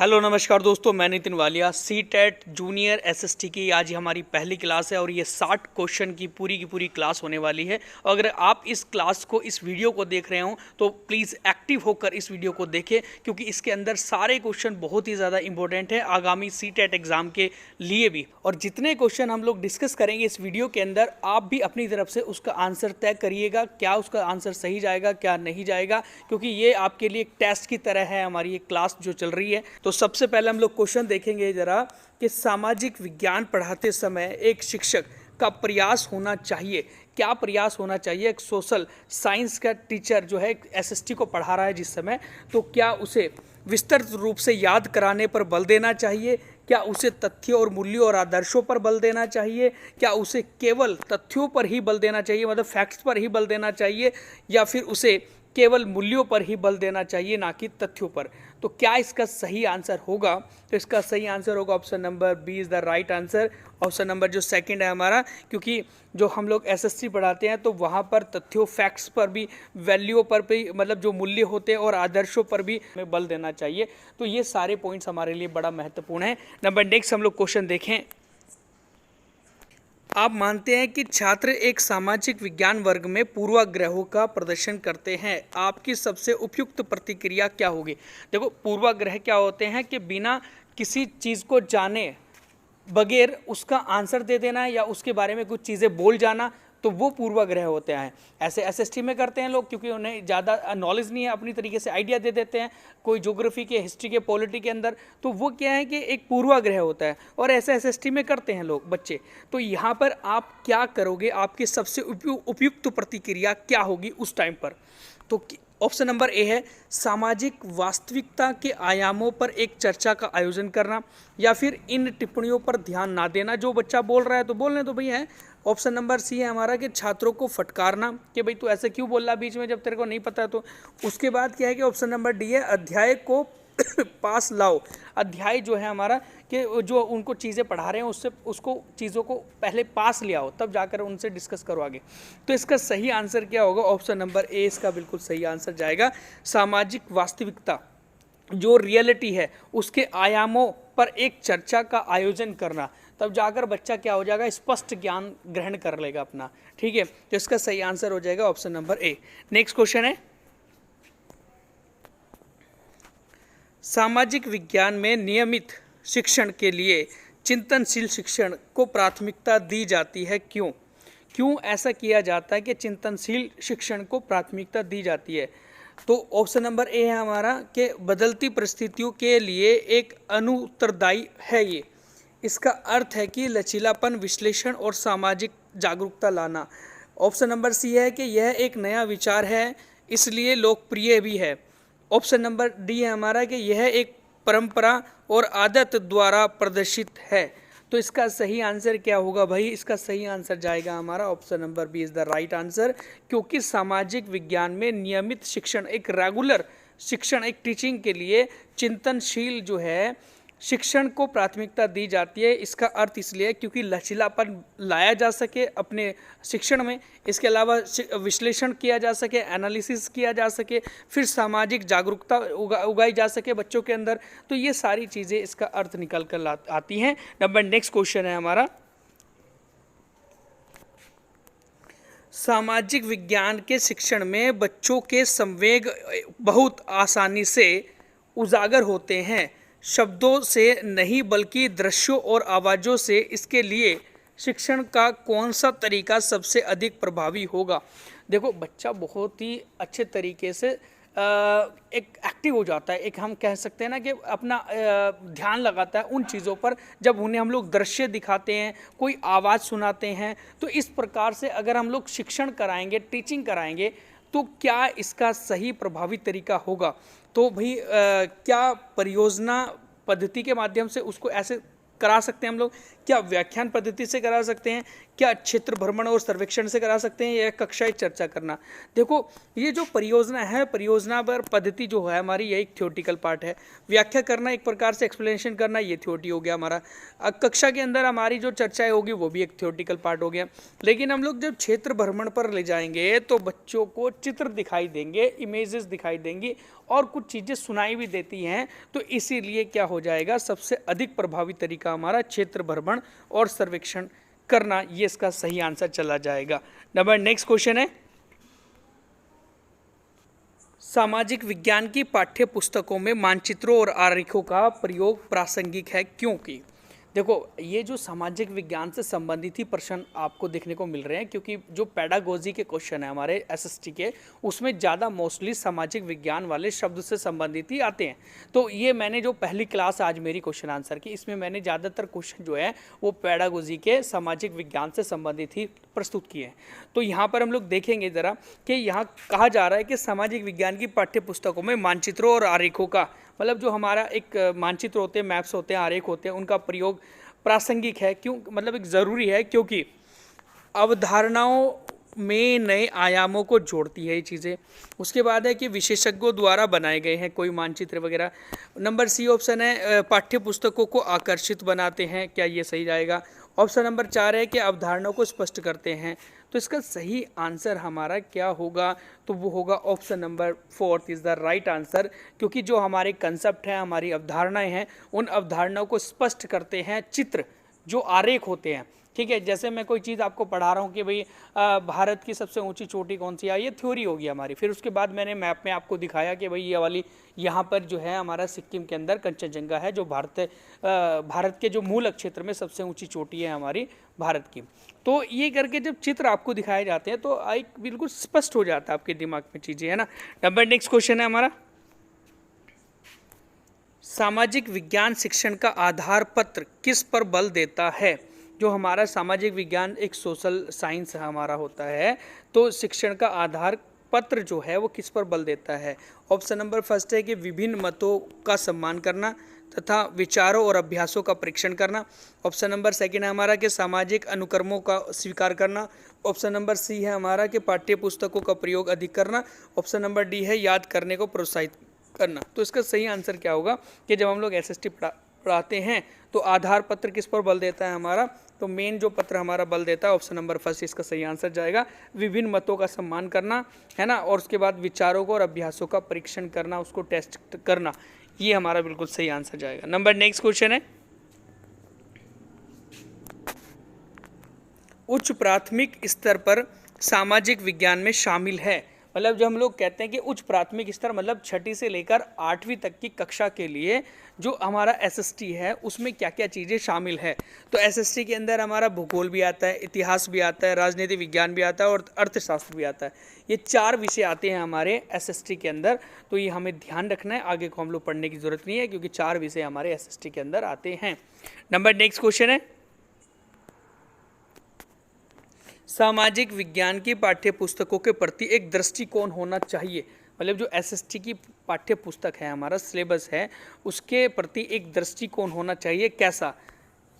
Hello नमस्कार दोस्तों, मैं Nitin Walia. C TET junior SST की आज हमारी पहली क्लास है और ये 60 क्वेश्चन की पूरी क्लास होने वाली है। अगर आप इस क्लास को, इस वीडियो को देख रहे हो तो प्लीज़ एक्टिव होकर इस वीडियो को देखें, क्योंकि इसके अंदर सारे क्वेश्चन बहुत ही ज़्यादा इंपॉर्टेंट है आगामी सी टेट एग्ज़ाम के लिए भी। और जितने क्वेश्चन हम लोग डिस्कस करेंगे इस वीडियो के अंदर, आप भी अपनी तरफ से उसका आंसर तय करिएगा, क्या उसका आंसर सही जाएगा क्या नहीं जाएगा, क्योंकि ये आपके लिए एक टेस्ट की तरह है हमारी ये क्लास जो चल रही है। तो सबसे पहले हम लोग क्वेश्चन देखेंगे जरा कि सामाजिक विज्ञान पढ़ाते समय एक शिक्षक का प्रयास होना चाहिए। क्या प्रयास होना चाहिए? एक सोशल साइंस का टीचर जो है एसएसटी को पढ़ा रहा है जिस समय, तो क्या उसे विस्तृत रूप से याद कराने पर बल देना चाहिए? क्या उसे तथ्यों और मूल्यों और आदर्शों पर बल देना चाहिए? क्या उसे केवल तथ्यों पर ही बल देना चाहिए, मतलब फैक्ट्स पर ही बल देना चाहिए, या फिर उसे केवल मूल्यों पर ही बल देना चाहिए, ना कि तथ्यों पर? तो क्या इसका सही आंसर होगा? तो इसका सही आंसर होगा option number B is the right answer. Option number जो सेकंड है हमारा, क्योंकि जो हम लोग एसएससी पढ़ाते हैं तो वहाँ पर तथ्यों, फैक्ट्स पर भी, वैल्यू पर भी, मतलब जो मूल्य होते हैं और आदर्शों पर भी हमें बल देना चाहिए। तो ये सारे पॉइंट्स हमारे लिए बड़ा महत्वपूर्ण है। नंबर नेक्स्ट हम लोग क्वेश्चन देखें। आप मानते हैं कि छात्र एक सामाजिक विज्ञान वर्ग में पूर्वाग्रहों का प्रदर्शन करते हैं, आपकी सबसे उपयुक्त प्रतिक्रिया क्या होगी? देखो, पूर्वाग्रह क्या होते हैं कि बिना किसी चीज़ को जाने बगैर उसका आंसर दे देना या उसके बारे में कुछ चीज़ें बोल जाना, तो वो पूर्वाग्रह होते हैं। ऐसे एसएसटी में करते हैं लोग, क्योंकि उन्हें ज़्यादा नॉलेज नहीं है, अपनी तरीके से आइडिया दे देते हैं कोई ज्योग्राफी के, हिस्ट्री के, पॉलिटी के अंदर, तो वो क्या है कि एक पूर्वाग्रह होता है और ऐसे एसएसटी में करते हैं लोग, बच्चे। तो यहाँ पर आप क्या करोगे? आपकी सबसे उपयुक्त प्रतिक्रिया क्या होगी उस टाइम पर? तो ऑप्शन नंबर ए है सामाजिक वास्तविकता के आयामों पर एक चर्चा का आयोजन करना, या फिर इन टिप्पणियों पर ध्यान ना देना, जो बच्चा बोल रहा है तो बोलने तो भैया है। ऑप्शन नंबर सी है हमारा कि छात्रों को फटकारना कि भाई तू ऐसे क्यों बोल रहा बीच में जब तेरे को नहीं पता। तो उसके बाद क्या है कि ऑप्शन नंबर डी है अध्याय को पास लाओ। अध्याय जो है हमारा कि जो उनको चीज़ें पढ़ा रहे हैं उससे उसको चीज़ों को पहले पास ले आओ, तब जाकर उनसे डिस्कस करो आगे। तो इसका सही आंसर क्या होगा? ऑप्शन नंबर ए इसका बिल्कुल सही आंसर जाएगा। सामाजिक वास्तविकता, जो रियलिटी है, उसके आयामों पर एक चर्चा का आयोजन करना, तब जाकर बच्चा क्या हो जाएगा? स्पष्ट ज्ञान ग्रहण कर लेगा अपना। ठीक है, तो इसका सही आंसर हो जाएगा ऑप्शन नंबर ए। नेक्स्ट क्वेश्चन है, सामाजिक विज्ञान में नियमित शिक्षण के लिए चिंतनशील शिक्षण को प्राथमिकता दी जाती है, क्यों? क्यों ऐसा किया जाता है कि चिंतनशील शिक्षण को प्राथमिकता दी जाती है? तो ऑप्शन नंबर ए है हमारा कि बदलती परिस्थितियों के लिए एक अनुत्तरदायी है ये। इसका अर्थ है कि लचीलापन, विश्लेषण और सामाजिक जागरूकता लाना। ऑप्शन नंबर सी है कि यह एक नया विचार है, इसलिए लोकप्रिय भी है। ऑप्शन नंबर डी है हमारा कि यह एक परंपरा और आदत द्वारा प्रदर्शित है। तो इसका सही आंसर क्या होगा भाई? इसका सही आंसर जाएगा हमारा option number B is the right answer, क्योंकि सामाजिक विज्ञान में नियमित शिक्षण, एक रेगुलर शिक्षण, एक टीचिंग के लिए चिंतनशील जो है शिक्षण को प्राथमिकता दी जाती है। इसका अर्थ इसलिए क्योंकि लचीलापन लाया जा सके अपने शिक्षण में, इसके अलावा विश्लेषण किया जा सके, एनालिसिस किया जा सके, फिर सामाजिक जागरूकता उगाई जा सके बच्चों के अंदर। तो ये सारी चीज़ें इसका अर्थ निकल कर आती हैं। नंबर नेक्स्ट क्वेश्चन है हमारा, सामाजिक विज्ञान के शिक्षण में बच्चों के संवेग बहुत आसानी से उजागर होते हैं, शब्दों से नहीं बल्कि दृश्यों और आवाज़ों से। इसके लिए शिक्षण का कौन सा तरीका सबसे अधिक प्रभावी होगा? देखो, बच्चा बहुत ही अच्छे तरीके से एक एक्टिव हो जाता है, एक हम कह सकते हैं ना कि अपना ध्यान लगाता है उन चीज़ों पर जब उन्हें हम लोग दृश्य दिखाते हैं, कोई आवाज़ सुनाते हैं। तो इस प्रकार से अगर हम लोग शिक्षण कराएंगे, टीचिंग कराएंगे, तो क्या इसका सही प्रभावी तरीका होगा? तो भाई क्या परियोजना पद्धति के माध्यम से उसको ऐसे करा सकते हैं हम लोग? क्या व्याख्यान पद्धति से करा सकते हैं? क्या क्षेत्र भ्रमण और सर्वेक्षण से करा सकते हैं या कक्षाएं चर्चा करना। देखो ये जो परियोजना है, परियोजना पर पद्धति जो है हमारी, ये एक थ्योरेटिकल पार्ट है। व्याख्या करना एक प्रकार से एक्सप्लेनेशन करना, ये थ्योरी हो गया हमारा। कक्षा के अंदर हमारी जो चर्चाएं होगी वो भी एक थ्योरेटिकल पार्ट हो गया। लेकिन हम लोग जब क्षेत्र भ्रमण पर ले जाएंगे तो बच्चों को चित्र दिखाई देंगे, इमेजेस दिखाई देंगी और कुछ चीज़ें सुनाई भी देती हैं। तो इसीलिए क्या हो जाएगा, सबसे अधिक प्रभावी तरीका हमारा क्षेत्र भ्रमण और सर्वेक्षण करना, ये इसका सही आंसर चला जाएगा। नंबर नेक्स्ट क्वेश्चन है, सामाजिक विज्ञान की पाठ्य पुस्तकों में मानचित्रों और आरेखों का प्रयोग प्रासंगिक है क्योंकि। देखो ये जो सामाजिक विज्ञान से संबंधित ही प्रश्न आपको देखने को मिल रहे हैं, क्योंकि जो पेडागोजी के क्वेश्चन है हमारे एसएसटी के, उसमें ज़्यादा मोस्टली सामाजिक विज्ञान वाले शब्द से संबंधित ही आते हैं। तो ये मैंने जो पहली क्लास आज मेरी क्वेश्चन आंसर की, इसमें मैंने ज़्यादातर क्वेश्चन जो है वो पेडागोजी के सामाजिक विज्ञान से संबंधित ही प्रस्तुत किए हैं। तो यहाँ पर हम लोग देखेंगे ज़रा कि यहाँ कहा जा रहा है कि सामाजिक विज्ञान की पाठ्य पुस्तकों में मानचित्रों और आरेखों का, मतलब जो हमारा एक मानचित्र होते हैं, मैप्स होते हैं, आरेख होते हैं, उनका प्रयोग प्रासंगिक है। क्यों, मतलब एक ज़रूरी है क्योंकि अवधारणाओं में नए आयामों को जोड़ती है ये चीज़ें। उसके बाद है कि विशेषज्ञों द्वारा बनाए गए हैं कोई मानचित्र वगैरह। नंबर सी ऑप्शन है पाठ्य पुस्तकों को आकर्षित बनाते हैं, क्या ये सही जाएगा। ऑप्शन नंबर 4 है कि अवधारणाओं को स्पष्ट करते हैं। तो इसका सही आंसर हमारा क्या होगा, तो वो होगा option number 4 is the right answer, क्योंकि जो हमारे कंसेप्ट हैं, हमारी अवधारणाएं हैं, उन अवधारणाओं को स्पष्ट करते हैं चित्र, जो आरेख होते हैं। ठीक है, जैसे मैं कोई चीज़ आपको पढ़ा रहा हूँ कि भाई भारत की सबसे ऊंची चोटी कौन सी है, ये थ्योरी होगी हमारी। फिर उसके बाद मैंने मैप में आपको दिखाया कि भाई ये वाली यहाँ पर जो है हमारा सिक्किम के अंदर कंचनजंगा है, जो भारत के जो मूल क्षेत्र में सबसे ऊंची चोटी है हमारी भारत की। तो ये करके जब चित्र आपको दिखाए जाते हैं तो एक बिल्कुल स्पष्ट हो जाता है आपके दिमाग में चीज़ें, है ना। नंबर नेक्स्ट क्वेश्चन है हमारा, सामाजिक विज्ञान शिक्षण का आधार पत्र किस पर बल देता है। जो हमारा सामाजिक विज्ञान एक सोशल साइंस हमारा होता है, तो शिक्षण का आधार पत्र जो है वो किस पर बल देता है। ऑप्शन नंबर फर्स्ट है कि विभिन्न मतों का सम्मान करना तथा विचारों और अभ्यासों का परीक्षण करना। ऑप्शन नंबर सेकंड है हमारा कि सामाजिक अनुक्रमों का स्वीकार करना। ऑप्शन नंबर सी है हमारा कि पाठ्य पुस्तकों का प्रयोग अधिक करना। ऑप्शन नंबर डी है याद करने को प्रोत्साहित करना। तो इसका सही आंसर क्या होगा कि जब हम लोग एसएसटी पढ़ाते हैं तो आधार पत्र किस पर बल देता है हमारा, तो मेन जो पत्र हमारा बल देता है ऑप्शन नंबर फर्स्ट इसका सही आंसर जाएगा। विभिन्न मतों का सम्मान करना, है ना, और उसके बाद विचारों को और अभ्यासों का परीक्षण करना, उसको टेस्ट करना, ये हमारा बिल्कुल सही आंसर जाएगा। नंबर नेक्स्ट क्वेश्चन है, उच्च प्राथमिक स्तर पर सामाजिक विज्ञान में शामिल है। मतलब जो हम लोग कहते हैं कि उच्च प्राथमिक स्तर मतलब 6ठी से लेकर 8वीं तक की कक्षा के लिए जो हमारा एसएसटी है उसमें क्या क्या चीज़ें शामिल है। तो एसएसटी के अंदर हमारा भूगोल भी आता है, इतिहास भी आता है, राजनीति विज्ञान भी आता है और अर्थशास्त्र भी आता है। ये 4 विषय आते हैं हमारे एसएसटी के अंदर। तो ये हमें ध्यान रखना है, आगे को हम लोग पढ़ने की जरूरत नहीं है क्योंकि 4 विषय हमारे एसएसटी के अंदर आते हैं। नंबर नेक्स्ट क्वेश्चन है, सामाजिक विज्ञान की पाठ्य पुस्तकों के प्रति एक दृष्टिकोण होना चाहिए। मतलब जो एसएसटी की पाठ्य पुस्तक है हमारा सिलेबस है उसके प्रति एक दृष्टिकोण होना चाहिए। कैसा,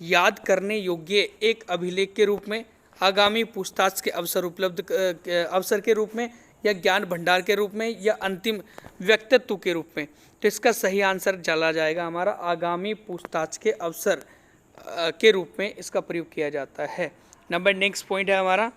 याद करने योग्य एक अभिलेख के रूप में, आगामी पूछताछ के अवसर के रूप में, या ज्ञान भंडार के रूप में, या अंतिम व्यक्तित्व के रूप में। तो इसका सही आंसर चला जाएगा हमारा आगामी पूछताछ के अवसर के रूप में इसका प्रयोग किया जाता है। नंबर नेक्स्ट पॉइंट है हमारा,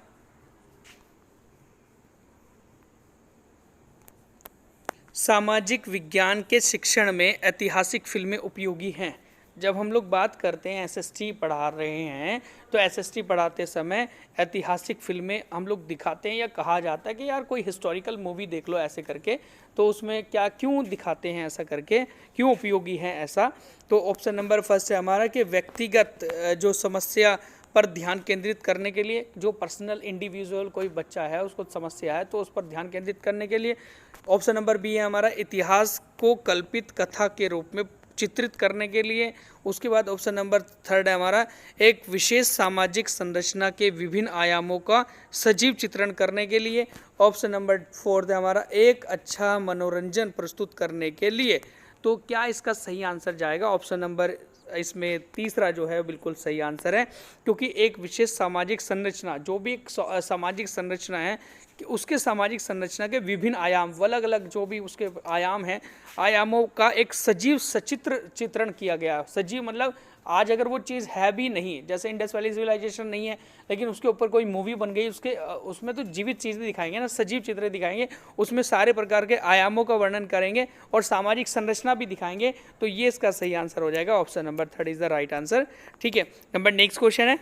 सामाजिक विज्ञान के शिक्षण में ऐतिहासिक फिल्में उपयोगी हैं। जब हम लोग बात करते हैं एसएसटी पढ़ा रहे हैं तो एसएसटी पढ़ाते समय ऐतिहासिक फिल्में हम लोग दिखाते हैं, या कहा जाता है कि यार कोई हिस्टोरिकल मूवी देख लो ऐसे करके, तो उसमें क्या क्यों दिखाते हैं ऐसा करके, क्यों उपयोगी है ऐसा। तो ऑप्शन नंबर फर्स्ट है हमारा कि व्यक्तिगत जो समस्या पर ध्यान केंद्रित करने के लिए, जो पर्सनल इंडिविजुअल कोई बच्चा है उसको समस्या है तो उस पर ध्यान केंद्रित करने के लिए। ऑप्शन नंबर बी है हमारा इतिहास को कल्पित कथा के रूप में चित्रित करने के लिए। उसके बाद ऑप्शन नंबर थर्ड है हमारा एक विशेष सामाजिक संरचना के विभिन्न आयामों का सजीव चित्रण करने के लिए। ऑप्शन नंबर फोर्थ है हमारा एक अच्छा मनोरंजन प्रस्तुत करने के लिए। तो क्या इसका सही आंसर जाएगा ऑप्शन नंबर इसमें तीसरा जो है बिल्कुल सही आंसर है, क्योंकि एक विशेष सामाजिक संरचना, जो भी एक सामाजिक संरचना है कि उसके सामाजिक संरचना के विभिन्न आयाम, अलग अलग जो भी उसके आयाम हैं, आयामों का एक सजीव सचित्र चित्रण किया गया। सजीव मतलब आज अगर वो चीज़ है भी नहीं, जैसे इंडस वैली सिविलाइजेशन नहीं है, लेकिन उसके ऊपर कोई मूवी बन गई, उसके उसमें तो जीवित चीज़ें दिखाएंगे ना, सजीव चित्र दिखाएंगे, उसमें सारे प्रकार के आयामों का वर्णन करेंगे और सामाजिक संरचना भी दिखाएंगे। तो ये इसका सही आंसर हो जाएगा, option number 3 is the right answer. ठीक है, नंबर नेक्स्ट क्वेश्चन है,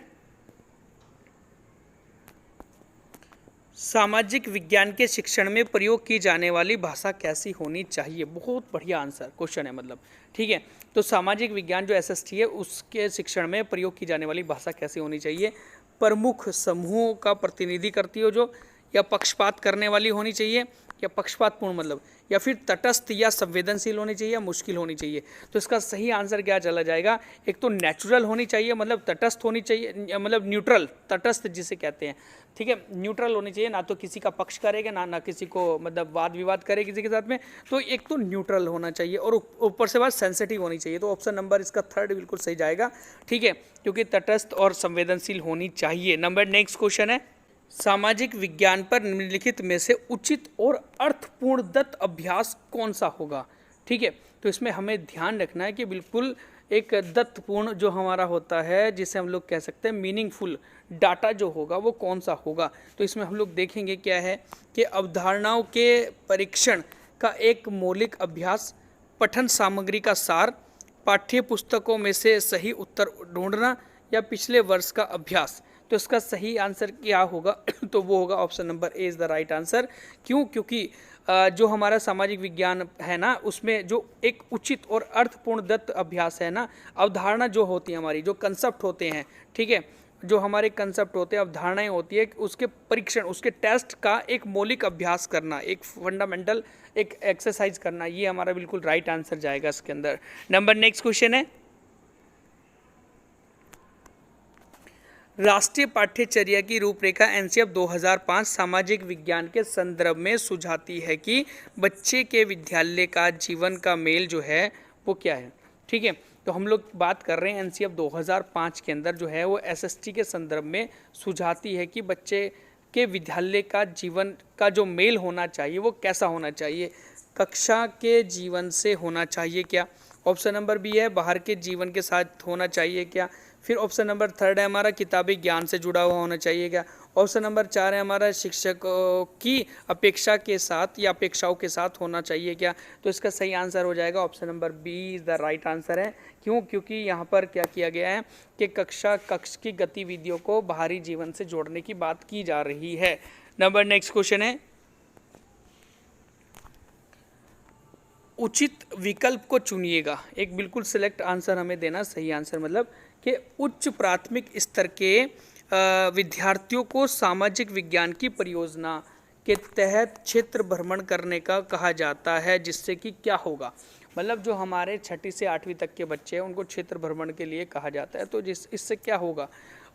सामाजिक विज्ञान के शिक्षण में प्रयोग की जाने वाली भाषा कैसी होनी चाहिए। बहुत बढ़िया आंसर क्वेश्चन है मतलब। ठीक है, तो सामाजिक विज्ञान जो एसएसटी है उसके शिक्षण में प्रयोग की जाने वाली भाषा कैसी होनी चाहिए। प्रमुख समूहों का प्रतिनिधि करती हो जो, या पक्षपात करने वाली होनी चाहिए, या पक्षपातपूर्ण मतलब, या फिर तटस्थ या संवेदनशील होनी चाहिए, या मुश्किल होनी चाहिए। तो इसका सही आंसर क्या चला जाएगा, एक तो नेचुरल होनी चाहिए मतलब तटस्थ होनी चाहिए, मतलब न्यूट्रल, तटस्थ जिसे कहते हैं। ठीक है, न्यूट्रल होनी चाहिए, ना तो किसी का पक्ष करेगा ना किसी को मतलब वाद विवाद करे किसी के साथ में। तो एक तो न्यूट्रल होना चाहिए और ऊपर से बात सेंसिटिव होनी चाहिए। तो ऑप्शन नंबर इसका 3 बिल्कुल सही जाएगा। ठीक है, क्योंकि तटस्थ और संवेदनशील होनी चाहिए। नंबर नेक्स्ट क्वेश्चन है, सामाजिक विज्ञान पर निम्नलिखित में से उचित और अर्थपूर्ण दत्त अभ्यास कौन सा होगा। ठीक है, तो इसमें हमें ध्यान रखना है कि बिल्कुल एक दत्तपूर्ण जो हमारा होता है, जिसे हम लोग कह सकते हैं मीनिंगफुल डाटा जो होगा वो कौन सा होगा। तो इसमें हम लोग देखेंगे क्या है कि अवधारणाओं के परीक्षण का एक मौलिक अभ्यास, पठन सामग्री का सार, पाठ्य पुस्तकों में से सही उत्तर ढूंढना, या पिछले वर्ष का अभ्यास। तो इसका सही आंसर क्या होगा तो वो होगा option number A is the right answer. क्यों, क्योंकि जो हमारा सामाजिक विज्ञान है ना, उसमें जो एक उचित और अर्थपूर्ण दत्त अभ्यास है ना, अवधारणा जो होती है हमारी, जो कंसेप्ट होते हैं, ठीक है, जो हमारे कंसेप्ट होते हैं, अवधारणाएं होती है, उसके परीक्षण, उसके टेस्ट का एक मौलिक अभ्यास करना, एक फंडामेंटल एक एक्सरसाइज करना, ये हमारा बिल्कुल राइट आंसर जाएगा इसके अंदर। नंबर नेक्स्ट क्वेश्चन है, राष्ट्रीय पाठ्यचर्या की रूपरेखा एनसीएफ 2005 सामाजिक विज्ञान के संदर्भ में सुझाती है कि बच्चे के विद्यालय का जीवन का मेल जो है वो क्या है। ठीक है, तो हम लोग बात कर रहे हैं एनसीएफ 2005 के अंदर जो है वो एसएसटी के संदर्भ में सुझाती है कि बच्चे के विद्यालय का जीवन का जो मेल होना चाहिए वो कैसा होना चाहिए। कक्षा के जीवन से होना चाहिए क्या, ऑप्शन नंबर बी है बाहर के जीवन के साथ होना चाहिए क्या, फिर ऑप्शन नंबर 3 है हमारा किताबी ज्ञान से जुड़ा हुआ होना चाहिए क्या, ऑप्शन नंबर 4 है हमारा शिक्षकों की अपेक्षा के साथ या अपेक्षाओं के साथ होना चाहिए क्या। तो इसका सही आंसर हो जाएगा option number B is the right answer है। क्यों, क्योंकि यहाँ पर क्या किया गया है कि कक्ष की गतिविधियों को बाहरी जीवन से जोड़ने की बात की जा रही है। नंबर नेक्स्ट क्वेश्चन है, उचित विकल्प को चुनिएगा। एक बिल्कुल सिलेक्ट आंसर हमें देना, सही आंसर मतलब कि उच्च प्राथमिक स्तर के विद्यार्थियों को सामाजिक विज्ञान की परियोजना के तहत क्षेत्र भ्रमण करने का कहा जाता है, जिससे कि क्या होगा, मतलब जो हमारे 6ठी से 8वीं तक के बच्चे हैं उनको क्षेत्र भ्रमण के लिए कहा जाता है। तो इससे क्या होगा,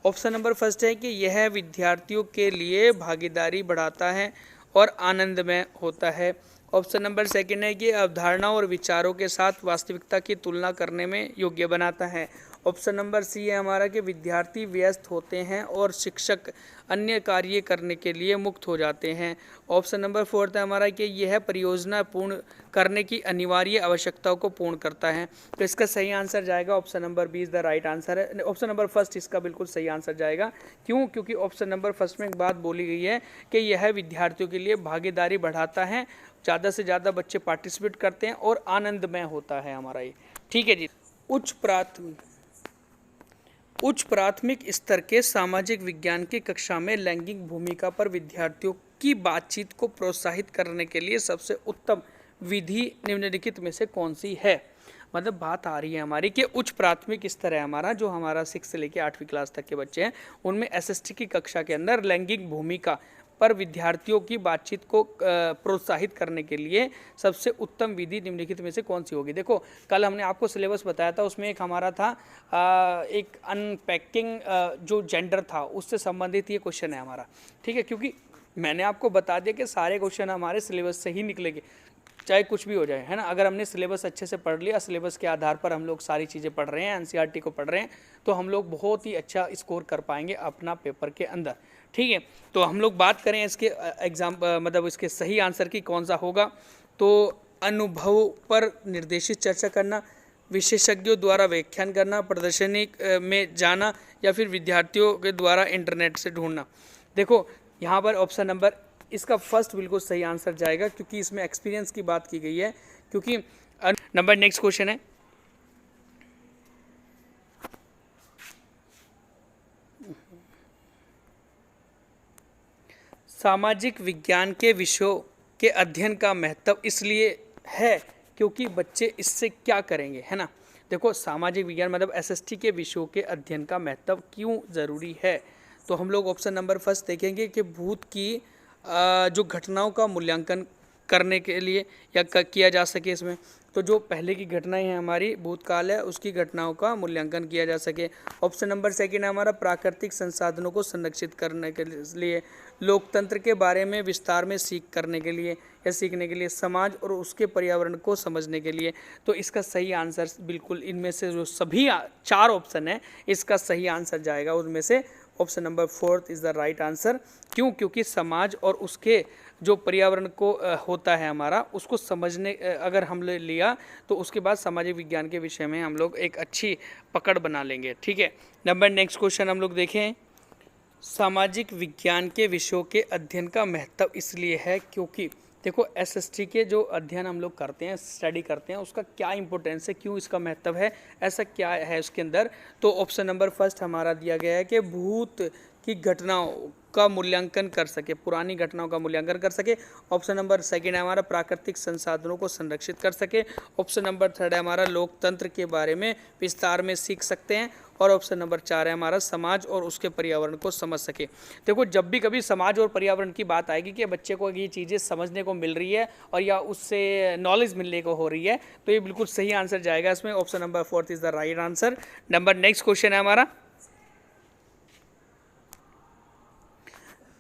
ऑप्शन नंबर फर्स्ट है कि यह विद्यार्थियों के लिए भागीदारी बढ़ाता है और आनंदमय होता है। ऑप्शन नंबर सेकंड है कि अवधारणा और विचारों के साथ वास्तविकता की तुलना करने में योग्य बनाता है। ऑप्शन नंबर सी है हमारा कि विद्यार्थी व्यस्त होते हैं और शिक्षक अन्य कार्य करने के लिए मुक्त हो जाते हैं। ऑप्शन नंबर 4 है हमारा कि यह परियोजना पूर्ण करने की अनिवार्य आवश्यकताओं को पूर्ण करता है। तो इसका सही आंसर जाएगा option number B is the right answer है। ऑप्शन नंबर फर्स्ट इसका बिल्कुल सही आंसर जाएगा। क्यों, क्योंकि ऑप्शन नंबर फर्स्ट में एक बात बोली गई है कि यह विद्यार्थियों के लिए भागीदारी बढ़ाता है, ज़्यादा से ज़्यादा बच्चे पार्टिसिपेट करते हैं और आनंदमय होता है हमारा ये। ठीक है जी, उच्च प्राथमिक स्तर के सामाजिक विज्ञान की कक्षा में लैंगिक भूमिका पर विद्यार्थियों की बातचीत को प्रोत्साहित करने के लिए सबसे उत्तम विधि निम्नलिखित में से कौन सी है। मतलब बात आ रही है हमारी कि उच्च प्राथमिक स्तर है हमारा, जो हमारा 6 से लेकर 8वीं क्लास तक के बच्चे हैं, उनमें एसएसटी की कक्षा के अंदर लैंगिक भूमिका पर विद्यार्थियों की बातचीत को प्रोत्साहित करने के लिए सबसे उत्तम विधि निम्नलिखित में से कौन सी होगी। देखो कल हमने आपको सिलेबस बताया था, उसमें एक हमारा था एक अनपैकिंग जो जेंडर था उससे संबंधित ये क्वेश्चन है हमारा। ठीक है, क्योंकि मैंने आपको बता दिया कि सारे क्वेश्चन हमारे सिलेबस से ही निकलेंगे, चाहे कुछ भी हो जाए, है ना। अगर हमने सिलेबस अच्छे से पढ़ लिया, सिलेबस के आधार पर हम लोग सारी चीज़ें पढ़ रहे हैं, एनसीईआरटी को पढ़ रहे हैं, तो हम लोग बहुत ही अच्छा स्कोर कर पाएंगे अपना पेपर के अंदर, ठीक है। तो हम लोग बात करें इसके एग्जाम मतलब इसके सही आंसर की कौन सा होगा, तो अनुभव पर निर्देशित चर्चा करना, विशेषज्ञों द्वारा व्याख्यान करना, प्रदर्शनी में जाना, या फिर विद्यार्थियों के द्वारा इंटरनेट से ढूंढना। देखो यहाँ पर ऑप्शन नंबर इसका फर्स्ट बिल्कुल सही आंसर जाएगा, क्योंकि इसमें एक्सपीरियंस की बात की गई है। क्योंकि नंबर नेक्स्ट क्वेश्चन है, सामाजिक विज्ञान के विषयों के अध्ययन का महत्व इसलिए है क्योंकि बच्चे इससे क्या करेंगे, है ना। देखो सामाजिक विज्ञान मतलब एसएसटी के विषयों के अध्ययन का महत्व क्यों ज़रूरी है, तो हम लोग ऑप्शन नंबर फर्स्ट देखेंगे कि भूत की जो घटनाओं का मूल्यांकन करने के लिए या किया जा सके इसमें। तो जो पहले की घटनाएं हैं हमारी भूतकाल है, उसकी घटनाओं का मूल्यांकन किया जा सके। ऑप्शन नंबर सेकंड है हमारा प्राकृतिक संसाधनों को संरक्षित करने के लिए, लोकतंत्र के बारे में विस्तार में करने के लिए या सीखने के लिए, समाज और उसके पर्यावरण को समझने के लिए। तो इसका सही आंसर बिल्कुल इनमें से जो सभी 4 ऑप्शन है, इसका सही आंसर जाएगा उनमें से option number fourth is the right answer. क्यों? क्योंकि समाज और उसके जो पर्यावरण को होता है हमारा, उसको समझने अगर हम लिया तो उसके बाद सामाजिक विज्ञान के विषय में हम लोग एक अच्छी पकड़ बना लेंगे, ठीक है। नंबर नेक्स्ट क्वेश्चन हम लोग देखें, सामाजिक विज्ञान के विषयों के अध्ययन का महत्व इसलिए है क्योंकि देखो एसएसटी के जो अध्ययन हम लोग करते हैं, स्टडी करते हैं, उसका क्या इंपॉर्टेंस है, क्यों इसका महत्व है, ऐसा क्या है उसके अंदर। तो ऑप्शन नंबर फर्स्ट हमारा दिया गया है कि भूत की घटनाओं का मूल्यांकन कर सके, पुरानी घटनाओं का मूल्यांकन कर सके। ऑप्शन नंबर सेकंड है हमारा प्राकृतिक संसाधनों को संरक्षित कर सके। ऑप्शन नंबर थर्ड है हमारा लोकतंत्र के बारे में विस्तार में सीख सकते हैं। और ऑप्शन नंबर 4 है हमारा समाज और उसके पर्यावरण को समझ सके। देखो जब भी कभी समाज और पर्यावरण की बात आएगी कि बच्चे को ये चीज़ें समझने को मिल रही है और या उससे नॉलेज मिलने को हो रही है, तो ये बिल्कुल सही आंसर जाएगा इसमें। Option number fourth is the right answer. Number next question है हमारा,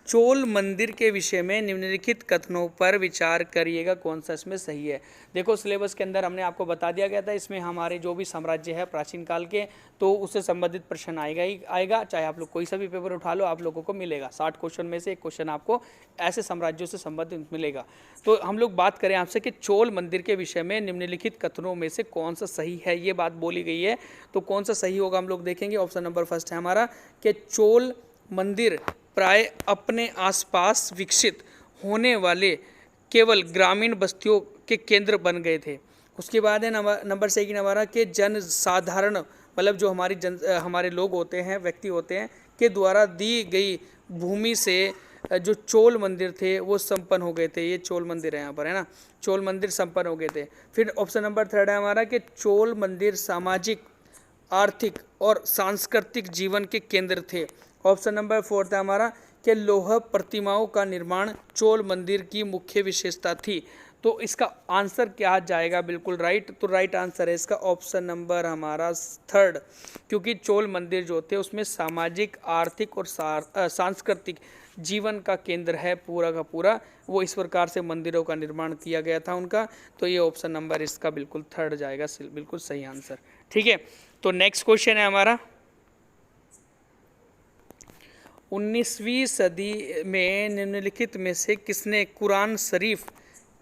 चोल मंदिर के विषय में निम्नलिखित कथनों पर विचार करिएगा, कौन सा इसमें सही है। देखो सिलेबस के अंदर हमने आपको बता दिया गया था, इसमें हमारे जो भी साम्राज्य है प्राचीन काल के, तो उससे संबंधित प्रश्न आएगा ही आएगा, चाहे आप लोग कोई सा भी पेपर उठा लो, आप लोगों को मिलेगा। 60 क्वेश्चन में से एक क्वेश्चन आपको ऐसे साम्राज्यों से संबंधित मिलेगा। तो हम लोग बात करें आपसे कि चोल मंदिर के विषय में निम्नलिखित कथनों में से कौन सा सही है, ये बात बोली गई है, तो कौन सा सही होगा हम लोग देखेंगे। ऑप्शन नंबर फर्स्ट है हमारा कि चोल मंदिर प्राय अपने आसपास विकसित होने वाले केवल ग्रामीण बस्तियों के केंद्र बन गए थे। उसके बाद है नंबर सेकंड हमारा कि जन साधारण मतलब जो हमारे लोग होते हैं, व्यक्ति होते हैं, के द्वारा दी गई भूमि से जो चोल मंदिर थे वो संपन्न हो गए थे। ये चोल मंदिर है यहाँ पर, है ना, चोल मंदिर संपन्न हो गए थे। फिर ऑप्शन नंबर थर्ड है हमारा कि चोल मंदिर सामाजिक, आर्थिक और सांस्कृतिक जीवन के केंद्र थे। ऑप्शन नंबर फोर्थ है हमारा कि लौह प्रतिमाओं का निर्माण चोल मंदिर की मुख्य विशेषता थी। तो इसका आंसर क्या जाएगा, बिल्कुल राइट। तो राइट आंसर है इसका ऑप्शन नंबर हमारा थर्ड, क्योंकि चोल मंदिर जो थे उसमें सामाजिक, आर्थिक और सांस्कृतिक जीवन का केंद्र है पूरा का पूरा, वो इस प्रकार से मंदिरों का निर्माण किया गया था उनका। तो ये ऑप्शन नंबर इसका बिल्कुल थर्ड जाएगा, बिल्कुल सही आंसर, ठीक है। तो नेक्स्ट क्वेश्चन है हमारा, 19वीं सदी में निम्नलिखित में से किसने कुरान शरीफ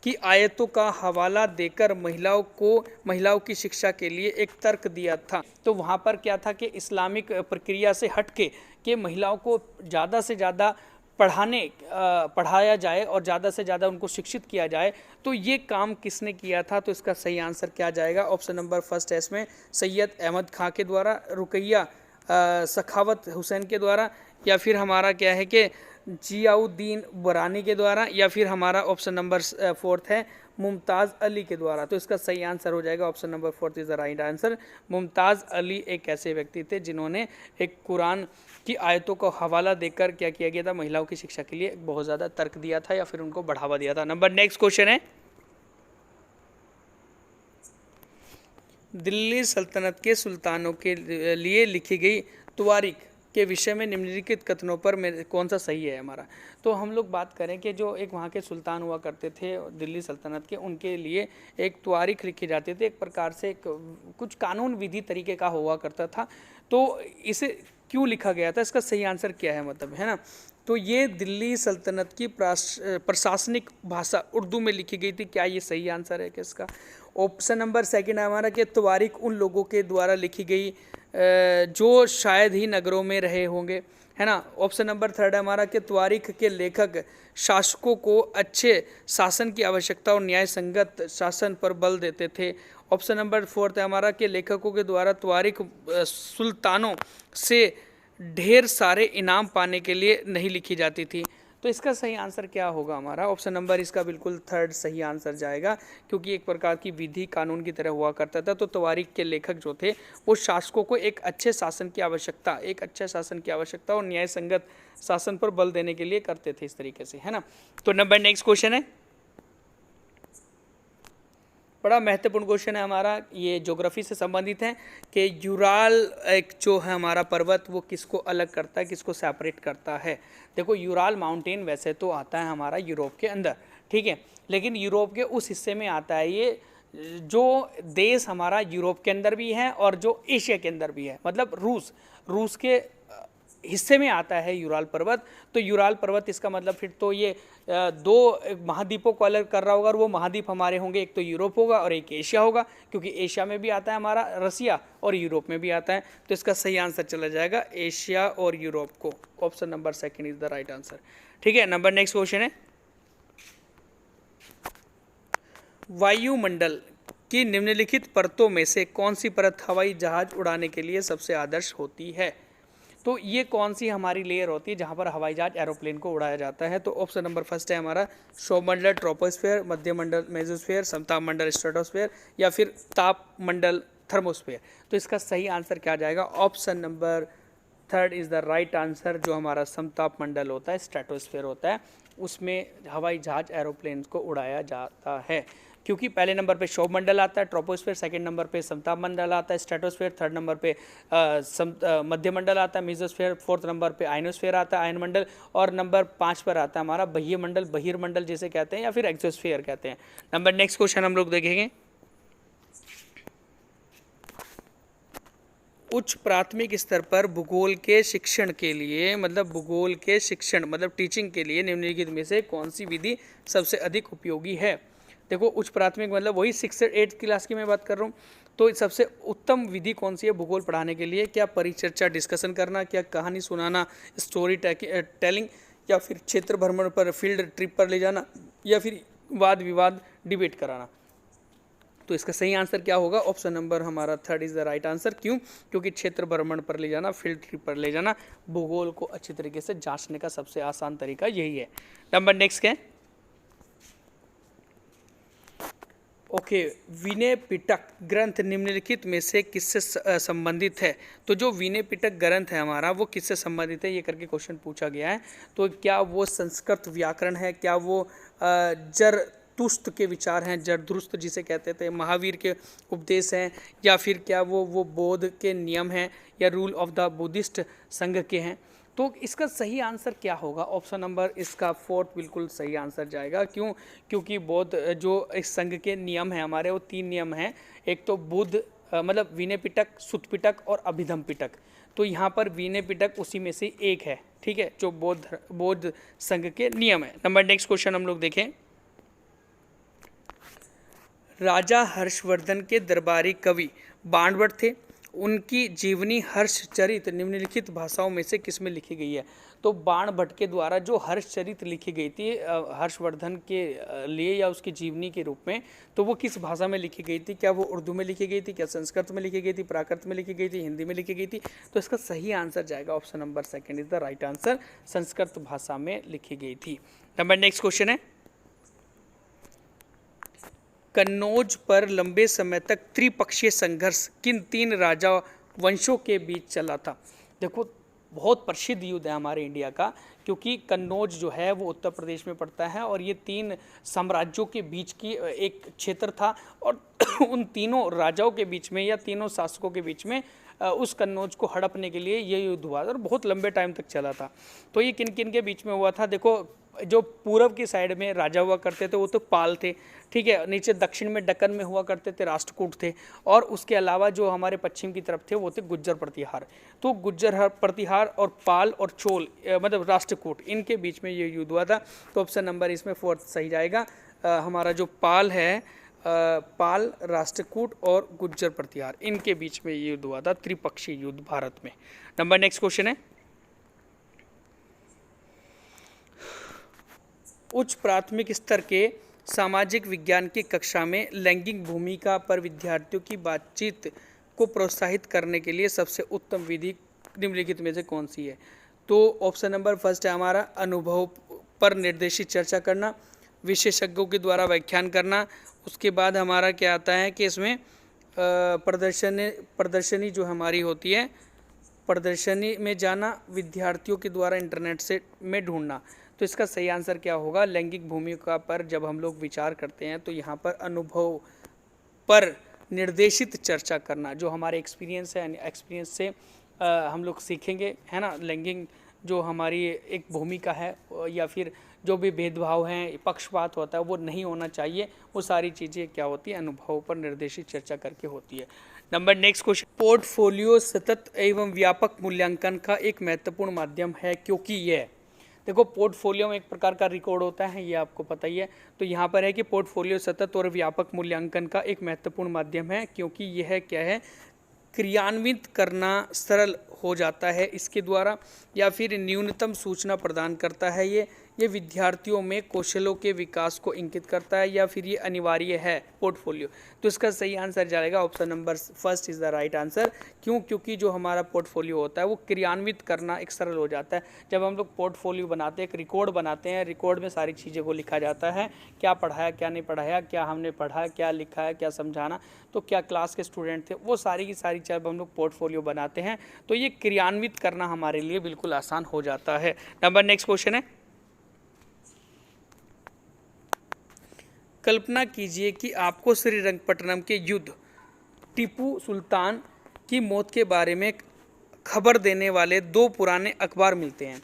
की आयतों का हवाला देकर महिलाओं की शिक्षा के लिए एक तर्क दिया था। तो वहाँ पर क्या था कि इस्लामिक प्रक्रिया से हटके कि महिलाओं को ज़्यादा से ज़्यादा पढ़ाया जाए और ज़्यादा से ज़्यादा उनको शिक्षित किया जाए, तो ये काम किसने किया था। तो इसका सही आंसर क्या जाएगा। ऑप्शन नंबर फर्स्ट है इसमें सैयद अहमद खां के द्वारा, रुकैया सखावत हुसैन के द्वारा, या फिर हमारा क्या है कि जियाउद्दीन बरानी के द्वारा, या फिर हमारा ऑप्शन नंबर फोर्थ है मुमताज़ अली के द्वारा। तो इसका सही आंसर हो जाएगा option number fourth is the right answer. Mumtaz Ali एक ऐसे व्यक्ति थे जिन्होंने एक कुरान की आयतों को हवाला देकर क्या किया गया था, महिलाओं की शिक्षा के लिए बहुत ज़्यादा तर्क दिया था या फिर उनको बढ़ावा दिया था। नंबर नेक्स्ट क्वेश्चन है, दिल्ली सल्तनत के सुल्तानों के लिए लिखी गई तवारीख के विषय में निम्नलिखित कथनों पर कौन सा सही है हमारा। तो हम लोग बात करें कि जो एक वहाँ के सुल्तान हुआ करते थे दिल्ली सल्तनत के, उनके लिए एक त्वारीख लिखी जाती थी, एक प्रकार से कुछ कानून विधि तरीके का हुआ करता था। तो इसे क्यों लिखा गया था, इसका सही आंसर क्या है, मतलब है ना। तो ये दिल्ली सल्तनत की प्रशासनिक भाषा उर्दू में लिखी गई थी। क्या ये सही आंसर है किसका? ऑप्शन नंबर सेकंड है हमारा कि त्वारीख उन लोगों के द्वारा लिखी गई जो शायद ही नगरों में रहे होंगे, है ना। ऑप्शन नंबर थर्ड है हमारा कि त्वारीख के लेखक शासकों को अच्छे शासन की आवश्यकता और न्याय संगत शासन पर बल देते थे। ऑप्शन नंबर फोर्थ है हमारा कि लेखकों के द्वारा त्वारीख सुल्तानों से ढेर सारे इनाम पाने के लिए नहीं लिखी जाती थी। तो इसका सही आंसर क्या होगा हमारा? ऑप्शन नंबर इसका बिल्कुल थर्ड सही आंसर जाएगा, क्योंकि एक प्रकार की विधि कानून की तरह हुआ करता था। तो त्वारीख के लेखक जो थे वो शासकों को एक अच्छे शासन की आवश्यकता और न्याय संगत शासन पर बल देने के लिए करते थे इस तरीके से, है ना। तो नंबर नेक्स्ट क्वेश्चन है, बड़ा महत्वपूर्ण क्वेश्चन है हमारा, ये ज्योग्राफी से संबंधित है कि यूराल एक जो है हमारा पर्वत वो किसको अलग करता है, किसको सेपरेट करता है। देखो यूराल माउंटेन वैसे तो आता है हमारा यूरोप के अंदर, ठीक है, लेकिन यूरोप के उस हिस्से में आता है ये जो देश हमारा यूरोप के अंदर भी है और जो एशिया के अंदर भी है, मतलब रूस के हिस्से में आता है यूराल पर्वत। तो यूराल पर्वत इसका मतलब फिर तो ये दो महाद्वीपों को अलग कर रहा होगा, और वो महाद्वीप हमारे होंगे, एक तो यूरोप होगा और एक एशिया होगा, क्योंकि एशिया में भी आता है हमारा रसिया और यूरोप में भी आता है। तो इसका सही आंसर चला जाएगा एशिया और यूरोप को। Option number second is the right answer, ठीक है। नंबर नेक्स्ट क्वेश्चन है, वायुमंडल की निम्नलिखित परतों में से कौन सी परत हवाई जहाज उड़ाने के लिए सबसे आदर्श होती है? तो ये कौन सी हमारी लेयर होती है जहाँ पर हवाई जहाज एरोप्लेन को उड़ाया जाता है? तो ऑप्शन नंबर फर्स्ट है हमारा सौरमंडल ट्रोपोस्फेयर, मध्य मंडल मेसोस्फेयर, समताप मंडल स्ट्रेटोस्फेयर, या फिर ताप मंडल थर्मोस्फेयर। तो इसका सही आंसर क्या जाएगा? Option number third is the right answer. जो हमारा समताप मंडल होता है, स्ट्रेटोस्फेयर होता है, उसमें हवाई जहाज एरोप्लेन को उड़ाया जाता है, क्योंकि पहले नंबर पे सौरमंडल आता है ट्रोपोस्फेयर, सेकंड नंबर पे समताप मंडल आता है स्ट्रेटोस्फेयर, थर्ड नंबर पे मध्य मंडल आता है मेसोस्फेयर, फोर्थ नंबर पे आयनोस्फेयर आता है आयनमंडल, और नंबर 5 पर आता है हमारा बह्यमंडल, बहिर्मंडल जिसे कहते हैं, या फिर एक्सोस्फेयर कहते हैं। नंबर नेक्स्ट क्वेश्चन हम लोग देखेंगे, उच्च प्राथमिक स्तर पर भूगोल के शिक्षण के लिए, मतलब टीचिंग के लिए निम्नलिखित में से कौन सी विधि सबसे अधिक उपयोगी है? देखो उच्च प्राथमिक मतलब वही 6 से 8 क्लास की मैं बात कर रहा हूँ। तो सबसे उत्तम विधि कौन सी है भूगोल पढ़ाने के लिए? क्या परिचर्चा डिस्कशन करना, क्या कहानी सुनाना स्टोरी टेलिंग, या फिर क्षेत्र भ्रमण पर फील्ड ट्रिप पर ले जाना, या फिर वाद विवाद डिबेट कराना? तो इसका सही आंसर क्या होगा? ऑप्शन नंबर हमारा third is the right answer. क्यों? क्योंकि क्षेत्र भ्रमण पर ले जाना, फील्ड ट्रिप पर ले जाना, भूगोल को अच्छी तरीके से जांचने का सबसे आसान तरीका यही है। नंबर नेक्स्ट क्या है? ओके, विनय पिटक ग्रंथ निम्नलिखित में से किससे संबंधित है? तो जो विनय पिटक ग्रंथ है हमारा वो किससे संबंधित है ये करके क्वेश्चन पूछा गया है। तो क्या वो संस्कृत व्याकरण है, क्या वो जरतुस्त्र के विचार हैं, जरदुस्त जिसे कहते थे, महावीर के उपदेश हैं, या फिर क्या वो बौद्ध के नियम हैं, या रूल ऑफ द बुद्धिस्ट संघ के हैं? तो इसका सही आंसर क्या होगा? ऑप्शन नंबर इसका फोर्थ बिल्कुल सही आंसर जाएगा। क्यों? क्योंकि बौद्ध जो इस संघ के नियम हैं हमारे, वो 3 नियम हैं। एक तो बुद्ध मतलब विनय पिटक, सुत्त पिटक और अभिधम पिटक। तो यहाँ पर विनय पिटक उसी में से एक है, ठीक है, जो बौद्ध संघ के नियम है। नंबर नेक्स्ट क्वेश्चन हम लोग देखें, राजा हर्षवर्धन के दरबारी कवि बाणभट्ट थे, उनकी जीवनी हर्षचरित निम्नलिखित भाषाओं में से किसमें लिखी गई है? तो बाणभट्ट के द्वारा जो हर्षचरित लिखी गई थी हर्षवर्धन के लिए या उसकी जीवनी के रूप में, तो वो किस भाषा में लिखी गई थी? क्या वो उर्दू में लिखी गई थी, क्या संस्कृत में लिखी गई थी, प्राकृत में लिखी गई थी, हिंदी में लिखी गई थी? तो इसका सही आंसर जाएगा option number second is the right answer, Sanskrit भाषा में लिखी गई थी। नंबर नेक्स्ट क्वेश्चन है, कन्नौज पर लंबे समय तक त्रिपक्षीय संघर्ष किन 3 राजा वंशों के बीच चला था? देखो बहुत प्रसिद्ध युद्ध है हमारे इंडिया का, क्योंकि कन्नौज जो है वो उत्तर प्रदेश में पड़ता है और ये 3 साम्राज्यों के बीच की एक क्षेत्र था और उन तीनों राजाओं के बीच में या तीनों शासकों के बीच में उस कन्नौज को हड़पने के लिए ये युद्ध हुआ और बहुत लंबे टाइम तक चला था। तो ये किन किन के बीच में हुआ था? देखो, जो पूर्व की साइड में राजा हुआ करते थे वो तो पाल थे, ठीक है। नीचे दक्षिण में दक्कन में हुआ करते थे राष्ट्रकूट थे, और उसके अलावा जो हमारे पश्चिम की तरफ थे वो थे गुज्जर प्रतिहार। तो गुज्जर प्रतिहार और पाल और चोल मतलब राष्ट्रकूट, इनके बीच में ये युद्ध हुआ था। तो ऑप्शन नंबर इसमें 4 सही जाएगा। हमारा जो पाल है, पाल, राष्ट्रकूट और गुज्जर प्रतिहार, इनके बीच में ये युद्ध हुआ था, त्रिपक्षीय युद्ध भारत में। नंबर नेक्स्ट क्वेश्चन है, उच्च प्राथमिक स्तर के सामाजिक विज्ञान की कक्षा में लैंगिक भूमिका पर विद्यार्थियों की बातचीत को प्रोत्साहित करने के लिए सबसे उत्तम विधि निम्नलिखित में से कौन सी है? तो ऑप्शन नंबर फर्स्ट है हमारा अनुभव पर निर्देशित चर्चा करना, विशेषज्ञों के द्वारा व्याख्यान करना। उसके बाद हमारा क्या आता है कि इसमें प्रदर्शनी जो हमारी होती है, प्रदर्शनी में जाना, विद्यार्थियों के द्वारा इंटरनेट से में ढूंढना। तो इसका सही आंसर क्या होगा? लैंगिक भूमिका पर जब हम लोग विचार करते हैं तो यहाँ पर अनुभव पर निर्देशित चर्चा करना, जो हमारे एक्सपीरियंस है, एक्सपीरियंस से हम लोग सीखेंगे, है ना। लैंगिक जो हमारी एक भूमिका है या फिर जो भी भेदभाव हैं, पक्षपात होता है, वो नहीं होना चाहिए। वो सारी चीज़ें क्या होती है? अनुभव पर निर्देशित चर्चा करके होती है। नंबर नेक्स्ट क्वेश्चन, पोर्टफोलियो सतत एवं व्यापक मूल्यांकन का एक महत्वपूर्ण माध्यम है क्योंकि यह, देखो पोर्टफोलियो में एक प्रकार का रिकॉर्ड होता है, ये आपको पता ही है। तो यहाँ पर है कि पोर्टफोलियो सतत और व्यापक मूल्यांकन का एक महत्वपूर्ण माध्यम है क्योंकि यह क्या है? क्रियान्वित करना सरल हो जाता है इसके द्वारा, या फिर न्यूनतम सूचना प्रदान करता है। ये विद्यार्थियों में कौशलों के विकास को इंगित करता है, या फिर ये अनिवार्य है पोर्टफोलियो। तो इसका सही आंसर जाएगा option number first is the right answer. क्यों? क्योंकि जो हमारा पोर्टफोलियो होता है वो क्रियान्वित करना एक सरल हो जाता है। जब हम लोग पोर्टफोलियो बनाते हैं, एक रिकॉर्ड बनाते हैं, रिकॉर्ड में सारी चीज़ें को लिखा जाता है, क्या पढ़ाया, क्या नहीं पढ़ाया, क्या हमने पढ़ा, क्या लिखा है, क्या समझाना, तो क्या क्लास के स्टूडेंट थे, वो सारी की सारी जब हम लोग पोर्टफोलियो बनाते हैं तो ये क्रियान्वित करना हमारे लिए बिल्कुल आसान हो जाता है। नंबर नेक्स्ट क्वेश्चन है, कल्पना कीजिए कि आपको श्रीरंगपट्टनम के युद्ध, टीपू सुल्तान की मौत के बारे में खबर देने वाले 2 पुराने अखबार मिलते हैं।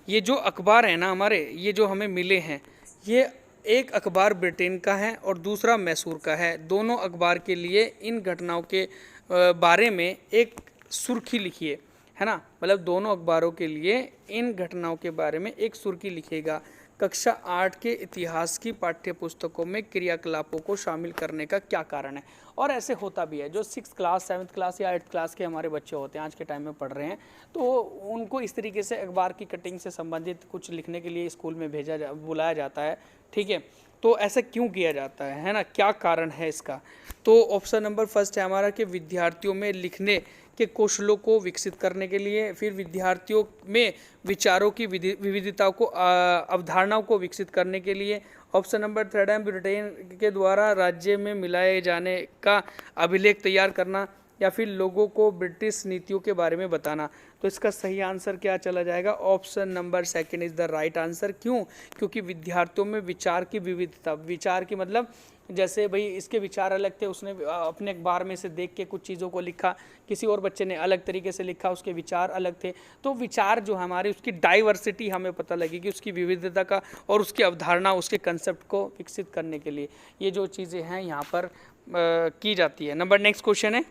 ये जो अखबार है ना हमारे, ये जो हमें मिले हैं, ये एक अखबार ब्रिटेन का है और दूसरा मैसूर का है। दोनों अखबार के लिए इन घटनाओं के बारे में एक सुर्खी लिखिए, है ना। मतलब दोनों अखबारों के लिए इन घटनाओं के बारे में एक सुर्खी लिखिएगा। कक्षा 8 के इतिहास की पाठ्य पुस्तकों में क्रियाकलापों को शामिल करने का क्या कारण है? और ऐसे होता भी है, जो 6th क्लास, 7th क्लास या 8th क्लास के हमारे बच्चे होते हैं, आज के टाइम में पढ़ रहे हैं, तो उनको इस तरीके से अखबार की कटिंग से संबंधित कुछ लिखने के लिए स्कूल में बुलाया जाता है, ठीक है। तो ऐसा क्यों किया जाता है ना, क्या कारण है इसका? तो ऑप्शन नंबर फर्स्ट है हमारा कि विद्यार्थियों में लिखने के कौशलों को विकसित करने के लिए, फिर विद्यार्थियों में विचारों की विविधताओं को, अवधारणाओं को विकसित करने के लिए। ऑप्शन नंबर थर्ड है ब्रिटेन के द्वारा राज्य में मिलाए जाने का अभिलेख तैयार करना, या फिर लोगों को ब्रिटिश नीतियों के बारे में बताना। तो इसका सही आंसर क्या चला जाएगा? Option number second is the right answer. क्यों? क्योंकि विद्यार्थियों में विचार की विविधता, विचार की मतलब जैसे भाई इसके विचार अलग थे, उसने अपने अखबार में से देख के कुछ चीज़ों को लिखा, किसी और बच्चे ने अलग तरीके से लिखा, उसके विचार अलग थे। तो विचार जो हमारी, उसकी डाइवर्सिटी हमें पता लगेगी, उसकी विविधता का और उसकी अवधारणा, उसके कंसेप्ट को विकसित करने के लिए ये जो चीज़ें हैं यहाँ पर की जाती है। नंबर नेक्स्ट क्वेश्चन है,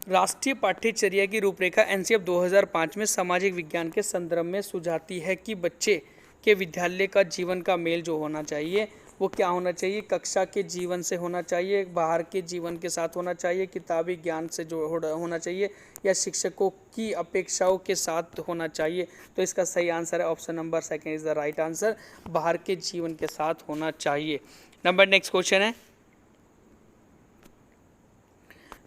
राष्ट्रीय पाठ्यचर्या की रूपरेखा एनसीएफ 2005 में सामाजिक विज्ञान के संदर्भ में सुझाती है कि बच्चे के विद्यालय का जीवन का मेल जो होना चाहिए वो क्या होना चाहिए? कक्षा के जीवन से होना चाहिए, बाहर के जीवन के साथ होना चाहिए, किताबी ज्ञान से जो होना चाहिए, या शिक्षकों की अपेक्षाओं के साथ होना चाहिए। तो इसका सही आंसर है option number second is the right answer, बाहर के जीवन के साथ होना चाहिए। नंबर नेक्स्ट क्वेश्चन है,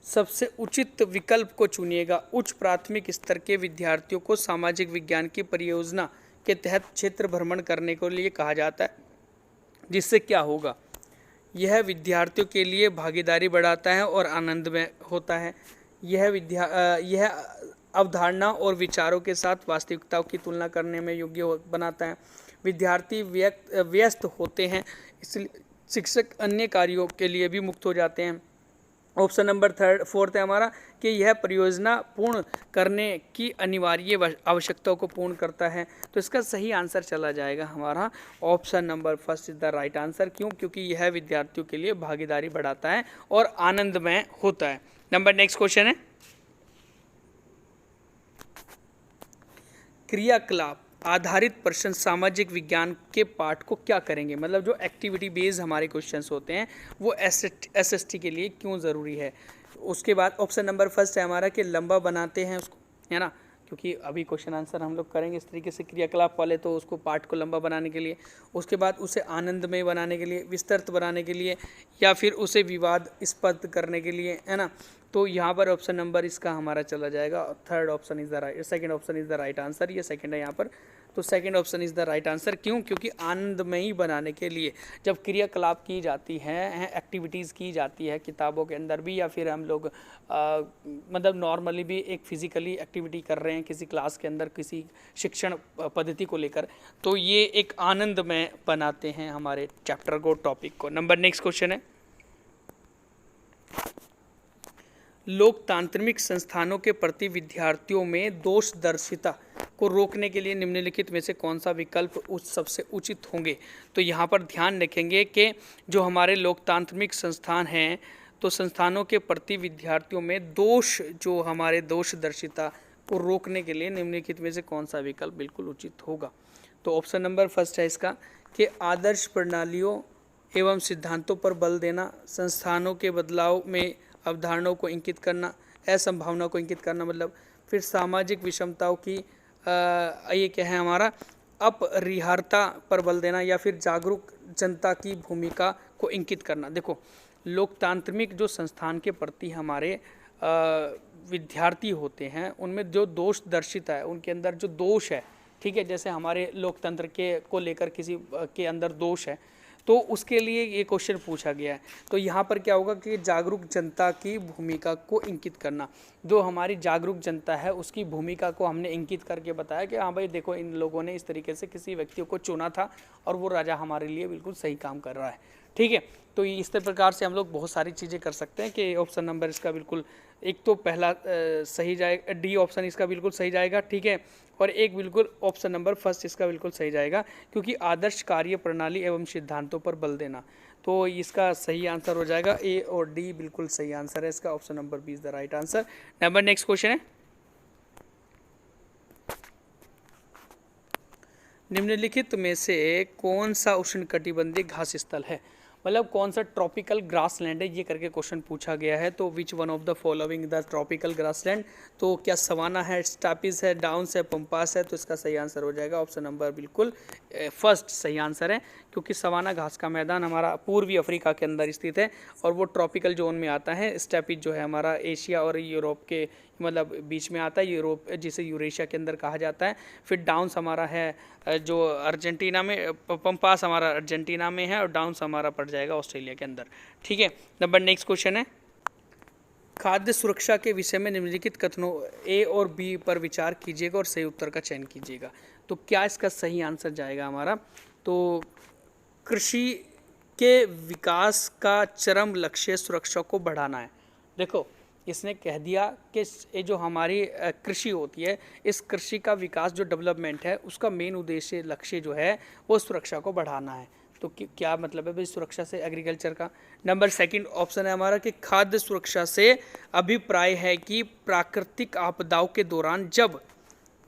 सबसे उचित विकल्प को चुनिएगा। उच्च प्राथमिक स्तर के विद्यार्थियों को सामाजिक विज्ञान की परियोजना के तहत क्षेत्र भ्रमण करने के लिए कहा जाता है। जिससे क्या होगा, यह विद्यार्थियों के लिए भागीदारी बढ़ाता है और आनंदमय होता है। यह अवधारणा और विचारों के साथ वास्तविकताओं की तुलना करने में योग्य बनाता है। विद्यार्थी व्यस्त होते हैं, इसलिए शिक्षक अन्य कार्यों के लिए भी मुक्त हो जाते हैं। ऑप्शन नंबर फोर्थ है हमारा कि यह परियोजना पूर्ण करने की अनिवार्य आवश्यकताओं को पूर्ण करता है। तो इसका सही आंसर चला जाएगा हमारा option number first is the right answer. क्यों? क्योंकि यह विद्यार्थियों के लिए भागीदारी बढ़ाता है और आनंदमय होता है। नंबर नेक्स्ट क्वेश्चन है, क्रियाकलाप आधारित प्रश्न सामाजिक विज्ञान के पाठ को क्या करेंगे। मतलब जो एक्टिविटी बेस्ड हमारे क्वेश्चंस होते हैं वो एसएसटी के लिए क्यों ज़रूरी है। उसके बाद ऑप्शन नंबर फर्स्ट है हमारा कि लंबा बनाते हैं उसको, है ना, क्योंकि अभी क्वेश्चन आंसर हम लोग करेंगे इस तरीके से क्रियाकलाप वाले, तो उसको पाठ को लंबा बनाने के लिए, उसके बाद उसे आनंदमय बनाने के लिए, विस्तृत बनाने के लिए, या फिर उसे विवादास्पद करने के लिए, है ना। तो यहाँ पर ऑप्शन नंबर इसका हमारा चला जाएगा third option is the right, second option is the right answer. ये सेकंड है यहाँ पर, तो second option is the right answer. क्यों? क्योंकि आनंदमयी बनाने के लिए जब क्रियाकलाप की जाती हैं, एक्टिविटीज़ की जाती है किताबों के अंदर भी, या फिर हम लोग मतलब नॉर्मली भी एक फिजिकली एक्टिविटी कर रहे हैं किसी क्लास के अंदर किसी शिक्षण पद्धति को लेकर, तो ये एक आनंदमय बनाते हैं हमारे चैप्टर को, टॉपिक को। नंबर नेक्स्ट क्वेश्चन है, लोकतांत्रिक संस्थानों के प्रति विद्यार्थियों में दोषदर्शिता को रोकने के लिए निम्नलिखित में से कौन सा विकल्प सबसे उचित होंगे। तो यहाँ पर ध्यान रखेंगे कि जो हमारे लोकतांत्रिक संस्थान हैं, तो संस्थानों के प्रति विद्यार्थियों में जो हमारे दोषदर्शिता को रोकने के लिए निम्नलिखित में से कौन सा विकल्प बिल्कुल उचित होगा। तो ऑप्शन नंबर फर्स्ट है इसका कि आदर्श प्रणालियों एवं सिद्धांतों पर बल देना, संस्थानों के बदलाव में अवधारणाओं को इंगित करना, असंभावना को इंगित करना, मतलब फिर सामाजिक विषमताओं की ये क्या है हमारा अपरिहार्यता पर बल देना, या फिर जागरूक जनता की भूमिका को इंगित करना। देखो, लोकतांत्रिक जो संस्थान के प्रति हमारे विद्यार्थी होते हैं उनमें जो दोष दर्शित है, उनके अंदर जो दोष है, ठीक है, जैसे हमारे लोकतंत्र के को लेकर किसी के अंदर दोष है, तो उसके लिए ये क्वेश्चन पूछा गया है। तो यहाँ पर क्या होगा कि जागरूक जनता की भूमिका को इंगित करना, जो हमारी जागरूक जनता है उसकी भूमिका को हमने इंगित करके बताया कि हाँ भाई देखो, इन लोगों ने इस तरीके से किसी व्यक्ति को चुना था और वो राजा हमारे लिए बिल्कुल सही काम कर रहा है, ठीक है। तो इस प्रकार से हम लोग बहुत सारी चीज़ें कर सकते हैं कि ऑप्शन नंबर इसका बिल्कुल एक तो पहला सही जाएगा, डी ऑप्शन इसका बिल्कुल सही जाएगा, ठीक है, और एक बिल्कुल ऑप्शन नंबर फर्स्ट इसका बिल्कुल सही जाएगा, क्योंकि आदर्श कार्य प्रणाली एवं सिद्धांतों पर बल देना। तो इसका सही आंसर हो जाएगा ए और डी बिल्कुल सही आंसर है इसका, option number B is the right answer. Number next question है, निम्नलिखित में से कौन सा उष्णकटिबंधीय घास स्थल है, मतलब कौन सा ट्रॉपिकल ग्रासलैंड है, ये करके क्वेश्चन पूछा गया है। तो which one of the following the tropical grassland, तो क्या सवाना है, स्टापिस है, डाउन्स है, पंपास है। तो इसका सही आंसर हो जाएगा ऑप्शन नंबर बिल्कुल फर्स्ट सही आंसर है, क्योंकि सवाना घास का मैदान हमारा पूर्वी अफ्रीका के अंदर स्थित है और वो ट्रॉपिकल जोन में आता है। स्टेपिस जो है हमारा एशिया और यूरोप के मतलब बीच में आता है, यूरोप जिसे यूरेशिया के अंदर कहा जाता है। फिर डाउन्स हमारा है जो अर्जेंटीना में, पंपास हमारा अर्जेंटीना में है और डाउन्स हमारा पड़ जाएगा ऑस्ट्रेलिया के अंदर, ठीक है। नंबर नेक्स्ट क्वेश्चन है, खाद्य सुरक्षा के विषय में निम्नलिखित कथनों ए और बी पर विचार कीजिएगा और सही उत्तर का चयन कीजिएगा। तो क्या इसका सही आंसर जाएगा हमारा, तो कृषि के विकास का चरम लक्ष्य सुरक्षा को बढ़ाना है। देखो, इसने कह दिया कि ये जो हमारी कृषि होती है, इस कृषि का विकास जो डेवलपमेंट है उसका मेन उद्देश्य लक्ष्य जो है वो सुरक्षा को बढ़ाना है। तो क्या मतलब है भाई सुरक्षा से एग्रीकल्चर का। नंबर सेकंड ऑप्शन है हमारा कि खाद्य सुरक्षा से अभिप्राय है कि प्राकृतिक आपदाओं के दौरान जब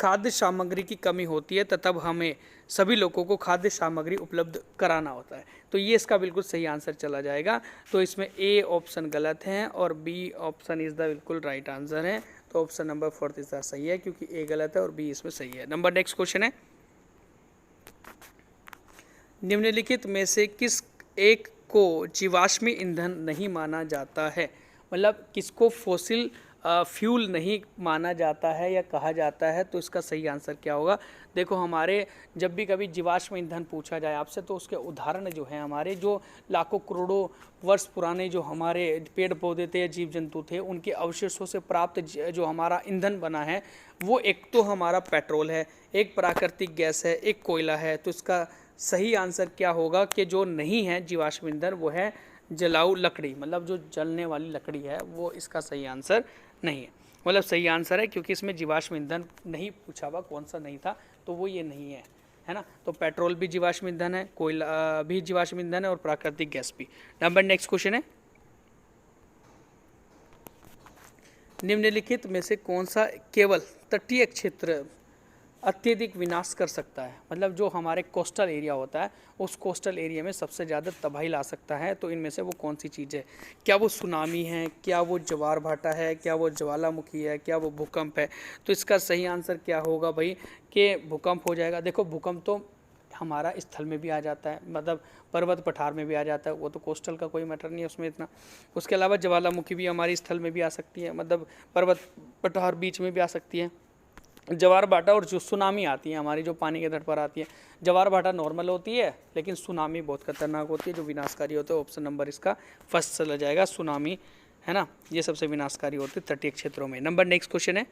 खाद्य सामग्री की कमी होती है तब हमें सभी लोगों को खाद्य सामग्री उपलब्ध कराना होता है। तो ये इसका बिल्कुल सही आंसर चला जाएगा। तो इसमें ए ऑप्शन गलत है और बी ऑप्शन इज द बिल्कुल राइट आंसर है। तो ऑप्शन नंबर फोर्थ इस सही है, क्योंकि ए गलत है और बी इसमें सही है। नंबर नेक्स्ट क्वेश्चन है, निम्नलिखित में से किस एक को जीवाश्मी ईंधन नहीं माना जाता है, मतलब किसको फॉसिल फ्यूल नहीं माना जाता है या कहा जाता है, तो इसका सही आंसर क्या होगा? देखो, हमारे जब भी कभी जीवाश्म ईंधन पूछा जाए आपसे, तो उसके उदाहरण जो हैं, हमारे जो लाखों करोड़ों वर्ष पुराने जो हमारे पेड़ पौधे थे या जीव जंतु थे, उनके अवशेषों से प्राप्त जो हमारा ईंधन बना है, वो एक तो हमारा पेट्रोल है, एक प्राकृतिक गैस है, एक कोयला है। तो इसका सही आंसर क्या होगा कि जो नहीं है जीवाश्म ईंधन, वो है जलाऊ लकड़ी, मतलब जो जलने वाली लकड़ी है, वो इसका सही आंसर नहीं है। मतलब सही आंसर है, क्योंकि इसमें जीवाश्म ईंधन नहीं पूछा हुआ, कौन सा नहीं था, तो वो ये नहीं है ना। तो पेट्रोल भी जीवाश्म ईंधन है, कोयला भी जीवाश्म ईंधन है, और प्राकृतिक गैस भी। नंबर नेक्स्ट क्वेश्चन है, निम्नलिखित में से कौन सा केवल तटीय क्षेत्र अत्यधिक विनाश कर सकता है? मतलब जो हमारे कोस्टल एरिया होता है, उस कोस्टल एरिया में सबसे ज़्यादा तबाही ला सकता है, तो इनमें से वो कौन सी चीज़ है? क्या वो सुनामी है, क्या वो ज्वार भाटा है, क्या वो ज्वालामुखी है, क्या वो भूकंप है? तो इसका सही आंसर क्या होगा भाई? कि भूकंप हो जाएगा। देखो, भूकंप तो हमारा स्थल में भी आ जाता है, मतलब पर्वत पठार में भी आ जाता है, वो तो कोस्टल का कोई मैटर नहीं है उसमें इतना। उसके अलावा ज्वालामुखी भी हमारी स्थल में भी आ सकती है, मतलब पर्वत पठार बीच में भी आ सकती है। ज्वार भाटा और जो सुनामी आती है हमारी, जो पानी के तट पर आती है, ज्वार भाटा नॉर्मल होती है, लेकिन सुनामी बहुत खतरनाक होती है, जो विनाशकारी होते हैं। ऑप्शन नंबर इसका फर्स्ट चला जाएगा, सुनामी, है ना, ये सबसे विनाशकारी होती है तटीय क्षेत्रों में। नंबर नेक्स्ट क्वेश्चन है,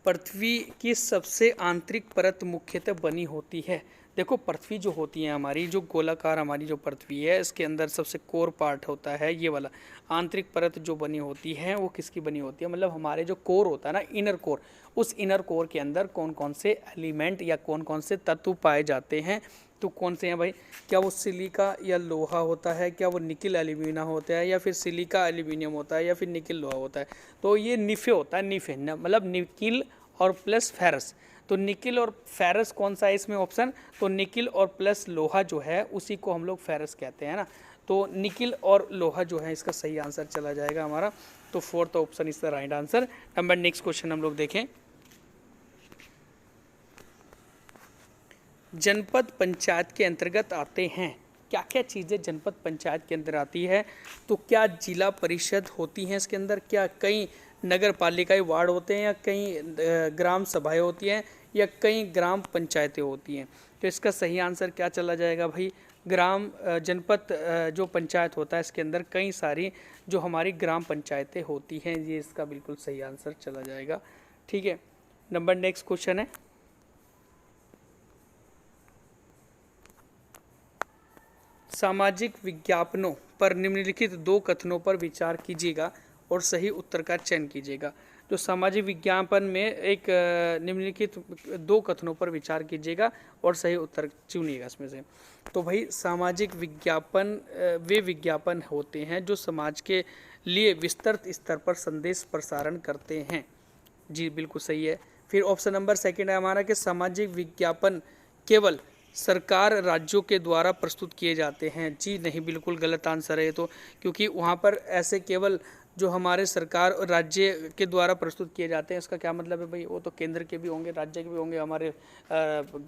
पृथ्वी की सबसे आंतरिक परत मुख्यतः बनी होती है? देखो, पृथ्वी जो होती है हमारी, जो गोलाकार हमारी जो पृथ्वी है, इसके अंदर सबसे कोर पार्ट होता है ये वाला। आंतरिक परत जो बनी होती है वो किसकी बनी होती है? मतलब हमारे जो कोर होता है ना, इनर कोर, उस इनर कोर के अंदर कौन कौन से एलिमेंट या कौन कौन से तत्व पाए जाते हैं? तो कौन से हैं भाई? क्या वो सिलिका या लोहा होता है, क्या वो निकिल एल्यूमिना होता है, या फिर सिलिका एल्यूमिनियम होता है, या फिर निकिल लोहा होता है? तो ये निफे होता है, निफे मतलब निकिल और प्लस फेरस। तो निकिल और फेरस कौन सा है इसमें ऑप्शन? तो निकिल और प्लस लोहा जो है, उसी को हम लोग फेरस कहते हैं ना। तो निकिल और लोहा जो है, इसका सही आंसर चला जाएगा हमारा। तो fourth option is the right answer. Number next question हम लोग देखें, जनपद पंचायत के अंतर्गत आते हैं, क्या क्या चीज़ें जनपद पंचायत के अंदर आती है? तो क्या जिला परिषद होती हैं इसके अंदर, क्या कई नगर पालिकाएं वार्ड होते हैं, या कई ग्राम सभाएं होती हैं, या कई ग्राम पंचायतें होती हैं? तो इसका सही आंसर क्या चला जाएगा भाई? जनपद जो पंचायत होता है, इसके अंदर कई सारी जो हमारी ग्राम पंचायतें होती हैं, ये इसका बिल्कुल सही आंसर चला जाएगा। ठीक है, नंबर नेक्स्ट क्वेश्चन है, सामाजिक विज्ञापनों पर निम्नलिखित दो कथनों पर विचार कीजिएगा और सही उत्तर का चयन कीजिएगा। तो सामाजिक विज्ञापन में एक निम्नलिखित दो कथनों पर विचार कीजिएगा और सही उत्तर चुनिएगा इसमें से। तो भाई, सामाजिक विज्ञापन वे विज्ञापन होते हैं जो समाज के लिए विस्तृत स्तर पर संदेश प्रसारण करते हैं। जी बिल्कुल सही है। फिर ऑप्शन नंबर सेकंड है हमारा कि सामाजिक विज्ञापन केवल सरकार राज्यों के द्वारा प्रस्तुत किए जाते हैं। जी नहीं, बिल्कुल गलत आंसर है तो, क्योंकि वहाँ पर ऐसे केवल जो हमारे सरकार और राज्य के द्वारा प्रस्तुत किए जाते हैं, इसका क्या मतलब है भाई? वो तो केंद्र के भी होंगे, राज्य के भी होंगे, हमारे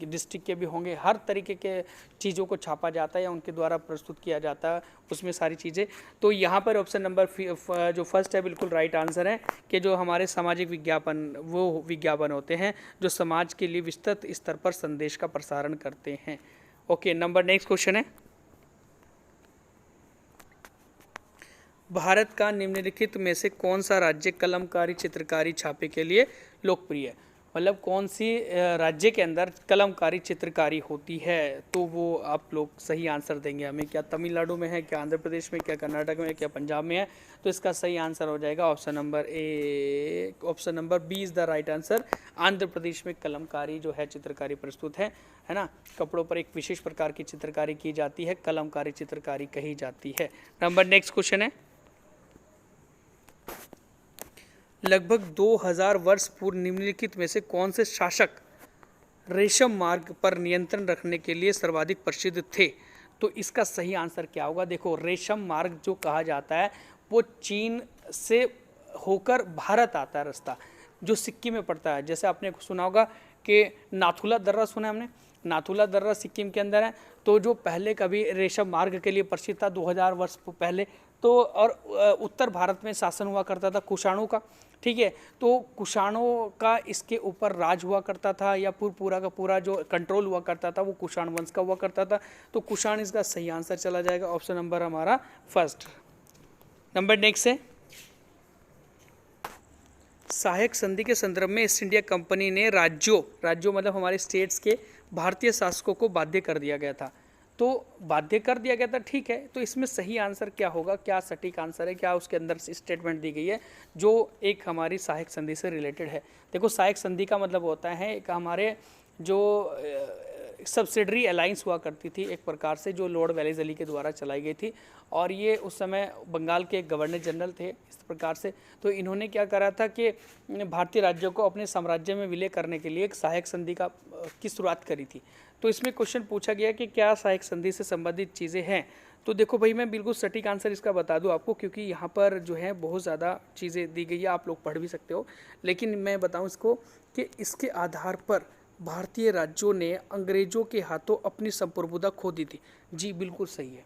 डिस्ट्रिक्ट के भी होंगे, हर तरीके के चीज़ों को छापा जाता है या उनके द्वारा प्रस्तुत किया जाता है, उसमें सारी चीज़ें। तो यहाँ पर ऑप्शन नंबर जो फर्स्ट है बिल्कुल राइट आंसर है कि जो हमारे सामाजिक विज्ञापन, वो विज्ञापन होते हैं जो समाज के लिए विस्तृत स्तर पर संदेश का प्रसारण करते हैं। ओके, नंबर नेक्स्ट क्वेश्चन है, भारत का निम्नलिखित में से कौन सा राज्य कलमकारी चित्रकारी छापे के लिए लोकप्रिय है? मतलब कौन सी राज्य के अंदर कलमकारी चित्रकारी होती है? तो वो आप लोग सही आंसर देंगे हमें। क्या तमिलनाडु में है, क्या आंध्र प्रदेश में, क्या कर्नाटक में है, क्या पंजाब में है? तो इसका सही आंसर हो जाएगा option number A, option number B is the right answer. Andhra Pradesh में कलमकारी जो है चित्रकारी प्रस्तुत है ना। कपड़ों पर एक विशेष प्रकार की चित्रकारी की जाती है, कलमकारी चित्रकारी कही जाती है। नंबर नेक्स्ट क्वेश्चन है, लगभग 2000 वर्ष पूर्व निम्नलिखित में से कौन से शासक रेशम मार्ग पर नियंत्रण रखने के लिए सर्वाधिक प्रसिद्ध थे? तो इसका सही आंसर क्या होगा? देखो, रेशम मार्ग जो कहा जाता है वो चीन से होकर भारत आता है रास्ता, जो सिक्किम में पड़ता है। जैसे आपने सुना होगा कि नाथुला दर्रा, सुना है हमने? नाथुला दर्रा सिक्किम के अंदर है। तो जो पहले कभी रेशम मार्ग के लिए प्रसिद्ध था 2000 वर्ष पहले, तो और उत्तर भारत में शासन हुआ करता था कुषाणों का, ठीक है। तो कुषाणों का इसके ऊपर राज हुआ करता था, या पूरा का पूरा जो कंट्रोल हुआ करता था वो कुषाण वंश का हुआ करता था। तो कुषाण इसका सही आंसर चला जाएगा, ऑप्शन नंबर हमारा फर्स्ट। नंबर नेक्स्ट है, सहायक संधि के संदर्भ में ईस्ट इंडिया कंपनी ने राज्यों मतलब हमारे स्टेट्स के भारतीय शासकों को बाध्य कर दिया गया था। तो बाध्य कर दिया गया था, ठीक है। तो इसमें सही आंसर क्या होगा, क्या सटीक आंसर है, क्या उसके अंदर स्टेटमेंट दी गई है जो एक हमारी सहायक संधि से रिलेटेड है। देखो, सहायक संधि का मतलब होता है एक हमारे जो सब्सिडरी अलाइंस हुआ करती थी एक प्रकार से, जो लॉर्ड वेलेस अली के द्वारा चलाई गई थी, और ये उस समय बंगाल के गवर्नर जनरल थे इस प्रकार से। तो इन्होंने क्या करा था कि भारतीय राज्यों को अपने साम्राज्य में विलय करने के लिए एक सहायक संधि की शुरुआत करी थी। तो इसमें क्वेश्चन पूछा गया कि क्या सहायक संधि से संबंधित चीज़ें हैं। तो देखो भाई, मैं बिल्कुल सटीक आंसर इसका बता दूं आपको, क्योंकि यहाँ पर जो है बहुत ज़्यादा चीज़ें दी गई है, आप लोग पढ़ भी सकते हो, लेकिन मैं बताऊं इसको कि इसके आधार पर भारतीय राज्यों ने अंग्रेजों के हाथों अपनी संप्रभुता खो दी थी। जी बिल्कुल सही है,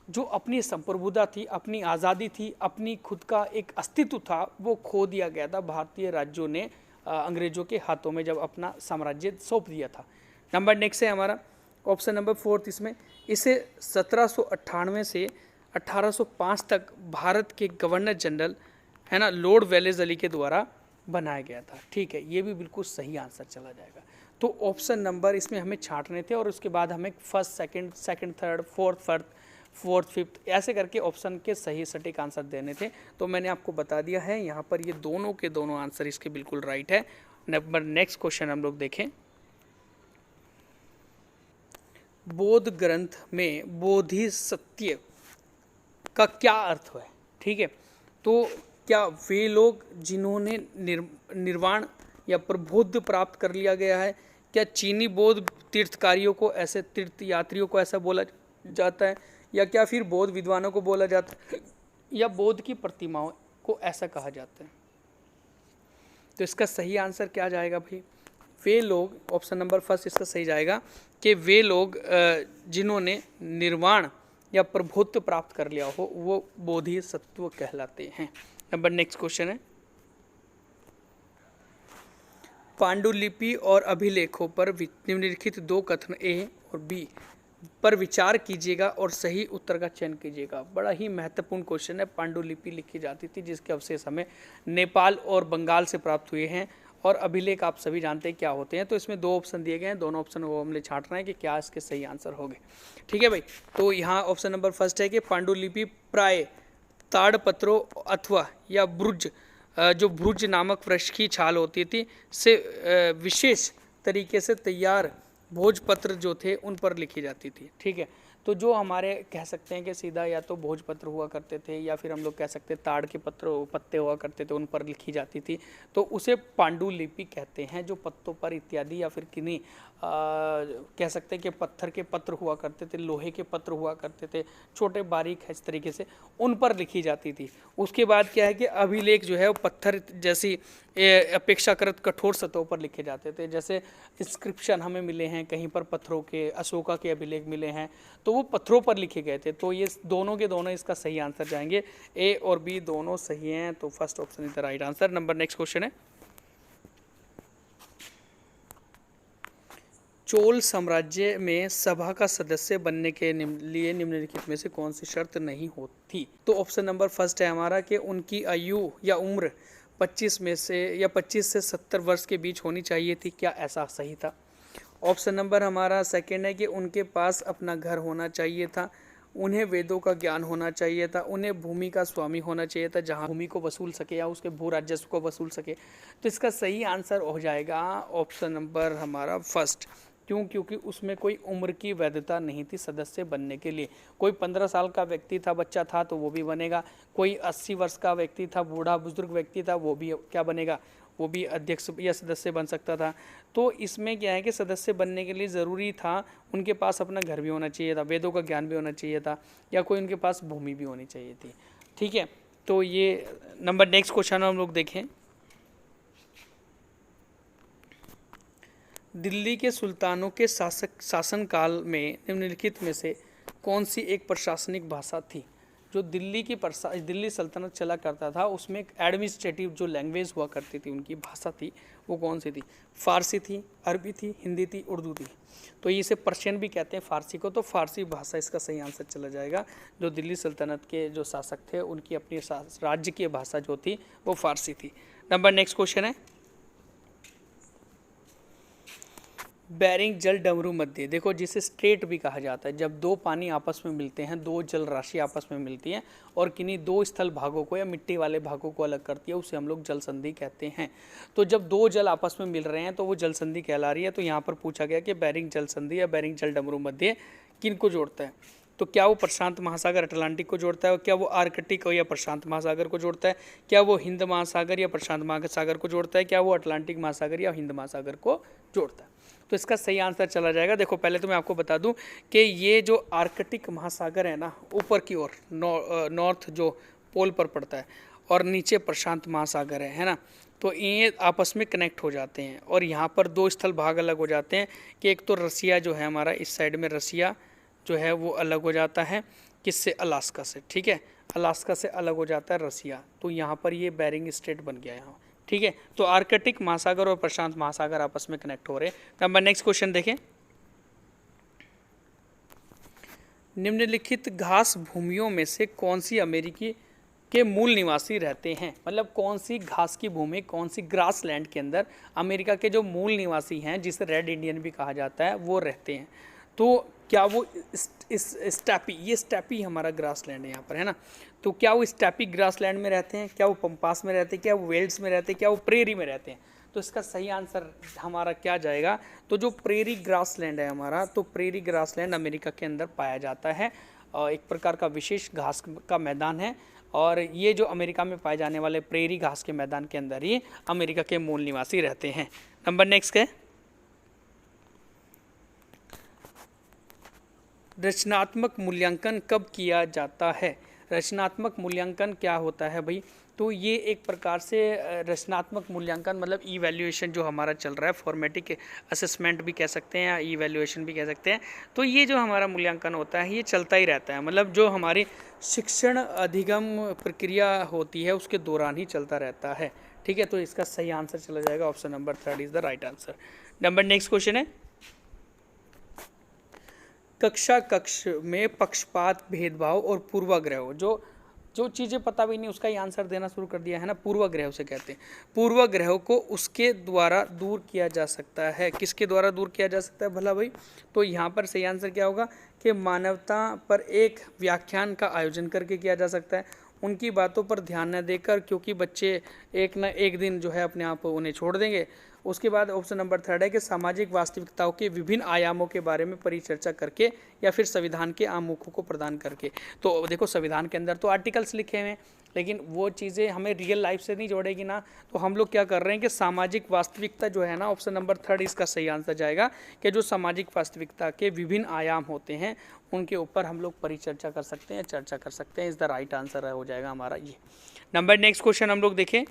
जो अपनी संप्रभुता थी, अपनी आज़ादी थी, अपनी खुद का एक अस्तित्व था, वो खो दिया गया था भारतीय राज्यों ने अंग्रेजों के हाथों में जब अपना साम्राज्य सौंप दिया था। नंबर नेक्स्ट है हमारा ऑप्शन नंबर फोर्थ। इसमें इसे 1798 से 1805 तक भारत के गवर्नर जनरल है ना लॉर्ड वेलेस अली के द्वारा बनाया गया था, ठीक है। ये भी बिल्कुल सही आंसर चला जाएगा। तो ऑप्शन नंबर इसमें हमें छांटने थे, और उसके बाद हमें first second third fourth fifth ऐसे करके ऑप्शन के सही सटीक आंसर देने थे। तो मैंने आपको बता दिया है यहाँ पर ये दोनों के दोनों आंसर इसके बिल्कुल राइट है। नंबर नेक्स्ट क्वेश्चन हम लोग देखें, बौद्ध ग्रंथ में बोधिसत्व का क्या अर्थ है, ठीक है। तो क्या वे लोग जिन्होंने निर्वाण या प्रबोध प्राप्त कर लिया गया है, क्या चीनी बौद्ध तीर्थकारियों को, ऐसे तीर्थ यात्रियों को ऐसा बोला जाता है, या क्या फिर बौद्ध विद्वानों को बोला जाता है, या बौद्ध की प्रतिमाओं को ऐसा कहा जाता है। तो इसका सही आंसर क्या जाएगा भाई, वे लोग, ऑप्शन नंबर फर्स्ट इसका सही जाएगा कि वे लोग जिन्होंने निर्वाण या प्रभुत्व प्राप्त कर लिया हो वो बोधिसत्व कहलाते हैं। नंबर नेक्स्ट क्वेश्चन है, पांडुलिपि और अभिलेखों पर निम्नलिखित दो कथन ए और बी पर विचार कीजिएगा और सही उत्तर का चयन कीजिएगा। बड़ा ही महत्वपूर्ण क्वेश्चन है। पांडुलिपि लिखी जाती थी जिसके अवशेष हमें नेपाल और बंगाल से प्राप्त हुए हैं, और अभिलेख आप सभी जानते हैं क्या होते हैं। तो इसमें दो ऑप्शन दिए गए हैं, दोनों ऑप्शन को हमने छांट रहे हैं कि क्या इसके सही आंसर होंगे, ठीक है भाई। तो यहाँ ऑप्शन नंबर फर्स्ट है कि पांडुलिपि प्राय ताड़पत्रों अथवा या ब्रुज, जो ब्रुज नामक वृक्ष की छाल होती थी से विशेष तरीके से तैयार भोजपत्र जो थे उन पर लिखी जाती थी, ठीक है। तो जो हमारे कह सकते हैं कि सीधा या तो भोजपत्र हुआ करते थे, या फिर हम लोग कह सकते हैं ताड़ के पत्ते हुआ करते थे, उन पर लिखी जाती थी, तो उसे पांडुलिपि कहते हैं। जो पत्तों पर इत्यादि या फिर किन्हीं कह सकते हैं कि पत्थर के पत्र हुआ करते थे, लोहे के पत्र हुआ करते थे, छोटे बारीक है इस तरीके से, उन पर लिखी जाती थी। उसके बाद क्या है कि अभिलेख जो है वो पत्थर जैसी अपेक्षाकृत कठोर सतहों पर लिखे जाते थे। जैसे इंस्क्रिप्शन हमें मिले हैं कहीं पर पत्थरों के, अशोका के अभिलेख मिले हैं, तो वो पत्थरों पर लिखे गए थे। तो ये दोनों के दोनों इसका सही आंसर जाएंगे, ए और बी दोनों सही हैं। तो first option is the right answer. Number next question है, चोल साम्राज्य में सभा का सदस्य बनने के लिए निम्नलिखित में से कौन सी शर्त नहीं होती। तो ऑप्शन नंबर फर्स्ट है हमारा कि उनकी आयु या उम्र 25 से 70 वर्ष के बीच होनी चाहिए थी। क्या ऐसा सही था? ऑप्शन नंबर हमारा सेकंड है कि उनके पास अपना घर होना चाहिए था, उन्हें वेदों का ज्ञान होना चाहिए था, उन्हें भूमि का स्वामी होना चाहिए था जहां भूमि को वसूल सके या उसके भू राजस्व को वसूल सके। तो इसका सही आंसर हो जाएगा ऑप्शन नंबर हमारा फर्स्ट। क्यों? क्योंकि उसमें कोई उम्र की वैधता नहीं थी सदस्य बनने के लिए। कोई 15 साल का व्यक्ति था, बच्चा था, तो वो भी बनेगा। कोई 80 वर्ष का व्यक्ति था, बूढ़ा बुजुर्ग व्यक्ति था, वो भी क्या बनेगा, वो भी अध्यक्ष या सदस्य बन सकता था। तो इसमें क्या है कि सदस्य बनने के लिए ज़रूरी था उनके पास अपना घर भी होना चाहिए था, वेदों का ज्ञान भी होना चाहिए था, या कोई उनके पास भूमि भी होनी चाहिए थी, ठीक है। तो ये नंबर नेक्स्ट क्वेश्चन हम लोग देखें, दिल्ली के सुल्तानों के शासनकाल में निम्नलिखित में से कौन सी एक प्रशासनिक भाषा थी? जो दिल्ली सल्तनत चला करता था उसमें एक एडमिनिस्ट्रेटिव जो लैंग्वेज हुआ करती थी, उनकी भाषा थी, वो कौन सी थी? फारसी थी, अरबी थी, हिंदी थी, उर्दू थी। तो ये इसे पर्शियन भी कहते हैं फारसी को, तो फारसी भाषा इसका सही आंसर चला जाएगा। जो दिल्ली सल्तनत के जो शासक थे उनकी अपनी राज्य की भाषा जो थी वो फारसी थी। नंबर नेक्स्ट क्वेश्चन है, बैरिंग जल डमरू मध्य, देखो जिसे स्ट्रेट भी कहा जाता है, जब दो पानी आपस में मिलते हैं, दो जल राशि आपस में मिलती है और किन्हीं दो स्थल भागों को या मिट्टी वाले भागों को अलग करती है, उसे हम लोग जल संधि कहते हैं। तो जब दो जल आपस में मिल रहे हैं तो वो जल संधि कहला रही है। तो यहाँ पर पूछा गया कि बैरिंग जल संधि या बैरिंग जल डमरू मध्य किन को जोड़ता है? तो क्या वो प्रशांत महासागर अटलांटिक को जोड़ता है, क्या वो आर्कटिक या प्रशांत महासागर को जोड़ता है, क्या वो हिंद महासागर या प्रशांत महासागर को जोड़ता है, क्या वो अटलांटिक महासागर या हिंद महासागर को जोड़ता है? तो इसका सही आंसर चला जाएगा। देखो पहले तो मैं आपको बता दूं कि ये जो आर्कटिक महासागर है ना, ऊपर की ओर नॉर्थ जो पोल पर पड़ता है, और नीचे प्रशांत महासागर है ना, तो ये आपस में कनेक्ट हो जाते हैं और यहाँ पर दो स्थल भाग अलग हो जाते हैं कि एक तो रसिया जो है हमारा, इस साइड में रसिया जो है वो अलग हो जाता है, किससे? अलास्का से। ठीक है, अलास्का से अलग हो जाता है रसिया, तो यहाँ पर ये बैरिंग स्ट्रेट बन गया यहाँ। ठीक है, तो आर्कटिक महासागर और प्रशांत महासागर आपस में कनेक्ट हो रहे हैं। नंबर नेक्स्ट क्वेश्चन देखें, निम्नलिखित घास भूमियों में से कौन सी अमेरिकी के मूल निवासी रहते हैं? मतलब कौन सी घास की भूमि, कौन सी ग्रास लैंड के अंदर अमेरिका के जो मूल निवासी हैं, जिसे रेड इंडियन भी कहा जाता है, वो रहते हैं? तो क्या वो इस स्टैपी, ये स्टैपी हमारा ग्रास लैंड है यहाँ पर, है ना, तो क्या वो स्टैपी ग्रास लैंड में रहते हैं, क्या वो पंपास में रहते हैं, क्या वो वेल्ड्स में रहते हैं, क्या वो प्रेरी में रहते हैं? तो इसका सही आंसर हमारा क्या जाएगा? तो जो प्रेरी ग्रास लैंड है हमारा, तो प्रेरी ग्रास लैंड अमेरिका के अंदर पाया जाता है, एक प्रकार का विशेष घास का मैदान है, और ये जो अमेरिका में पाए जाने वाले प्रेरी घास के मैदान के अंदर ही अमेरिका के मूल निवासी रहते हैं। नंबर नेक्स्ट है, रचनात्मक मूल्यांकन कब किया जाता है? रचनात्मक मूल्यांकन क्या होता है भाई? तो ये एक प्रकार से रचनात्मक मूल्यांकन मतलब इवैल्यूएशन जो हमारा चल रहा है, फॉर्मेटिक असेसमेंट भी कह सकते हैं या इवैल्यूएशन भी कह सकते हैं। तो ये जो हमारा मूल्यांकन होता है ये चलता ही रहता है, मतलब जो हमारी शिक्षण अधिगम प्रक्रिया होती है उसके दौरान ही चलता रहता है। ठीक है, तो इसका सही आंसर चला जाएगा option number 3 is the right answer. Number next question है, कक्ष में पक्षपात, भेदभाव और पूर्वाग्रह, जो चीज़ें पता भी नहीं उसका ही आंसर देना शुरू कर दिया है ना, पूर्वाग्रह से कहते हैं। पूर्वाग्रह को उसके द्वारा दूर किया जा सकता है, किसके द्वारा दूर किया जा सकता है भला भाई? तो यहाँ पर सही आंसर क्या होगा कि मानवता पर एक व्याख्यान का आयोजन करके किया जा सकता है, उनकी बातों पर ध्यान न देकर, क्योंकि बच्चे एक न एक दिन जो है अपने आप उन्हें छोड़ देंगे। उसके बाद ऑप्शन नंबर 3 है कि सामाजिक वास्तविकताओं के विभिन्न आयामों के बारे में परिचर्चा करके या फिर संविधान के आमुखों को प्रदान करके। तो देखो संविधान के अंदर तो आर्टिकल्स लिखे हुए हैं, लेकिन वो चीज़ें हमें रियल लाइफ से नहीं जोड़ेगी ना, तो हम लोग क्या कर रहे हैं कि सामाजिक वास्तविकता जो है ना, ऑप्शन नंबर 3 इसका सही आंसर जाएगा कि जो सामाजिक वास्तविकता के विभिन्न आयाम होते हैं उनके ऊपर हम लोग परिचर्चा कर सकते हैं, चर्चा कर सकते हैं। इस द राइट आंसर हो जाएगा हमारा ये। नंबर नेक्स्ट क्वेश्चन हम लोग देखें,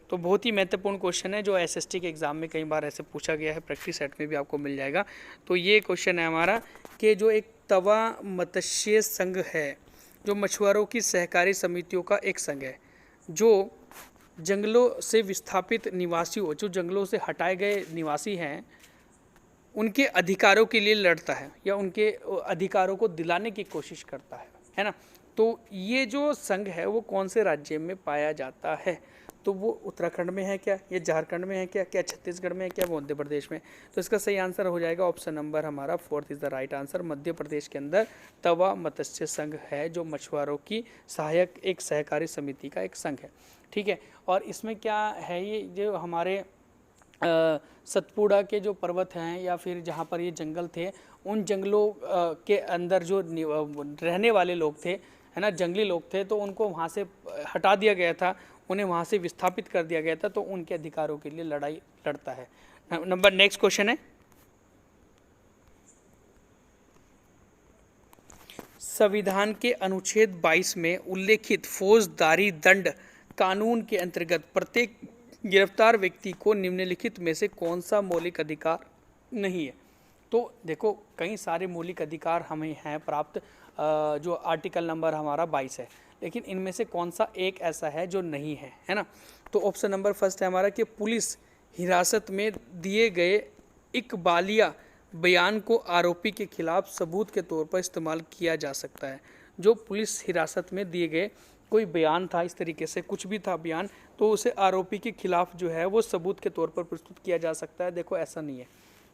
तो बहुत ही महत्वपूर्ण क्वेश्चन है जो एसएसटी के एग्ज़ाम में कई बार ऐसे पूछा गया है, प्रैक्टिस सेट में भी आपको मिल जाएगा। तो ये क्वेश्चन है हमारा कि जो एक तवा मत्स्य संघ है, जो मछुआरों की सहकारी समितियों का एक संघ है, जो जंगलों से विस्थापित निवासियों, जो जंगलों से हटाए गए निवासी हैं, उनके अधिकारों के लिए लड़ता है या उनके अधिकारों को दिलाने की कोशिश करता है ना। तो ये जो संघ है वो कौन से राज्य में पाया जाता है? तो वो उत्तराखंड में है क्या, ये झारखंड में है क्या, क्या छत्तीसगढ़ में है क्या, मध्य प्रदेश में? तो इसका सही आंसर हो जाएगा ऑप्शन नंबर हमारा 4 is the right answer. Madhya Pradesh के अंदर तवा मत्स्य संघ है, जो मछुआरों की सहायक एक सहकारी समिति का एक संघ है। ठीक है, और इसमें क्या है, ये जो हमारे सतपुड़ा के जो पर्वत हैं या फिर जहाँ पर ये जंगल थे, उन जंगलों के अंदर जो रहने वाले लोग थे, है ना, जंगली लोग थे, तो उनको वहाँ से हटा दिया गया था, उन्हें वहाँ से विस्थापित कर दिया गया था, तो उनके अधिकारों के लिए लड़ाई लड़ता है। नंबर नेक्स्ट क्वेश्चन है, संविधान के अनुच्छेद 22 में उल्लेखित फौजदारी दंड कानून के अंतर्गत प्रत्येक गिरफ्तार व्यक्ति को निम्नलिखित में से कौन सा मौलिक अधिकार नहीं है? तो देखो कई सारे मौलिक अधिकार हमें हैं प्राप्त, जो आर्टिकल नंबर हमारा 22 है, लेकिन इनमें से कौन सा एक ऐसा है जो नहीं है ना। तो ऑप्शन नंबर फर्स्ट है हमारा कि पुलिस हिरासत में दिए गए इकबालिया बयान को आरोपी के खिलाफ सबूत के तौर पर इस्तेमाल किया जा सकता है। जो पुलिस हिरासत में दिए गए कोई बयान था, इस तरीके से कुछ भी था बयान, तो उसे आरोपी के खिलाफ जो है वो सबूत के तौर पर प्रस्तुत किया जा सकता है। देखो ऐसा नहीं है,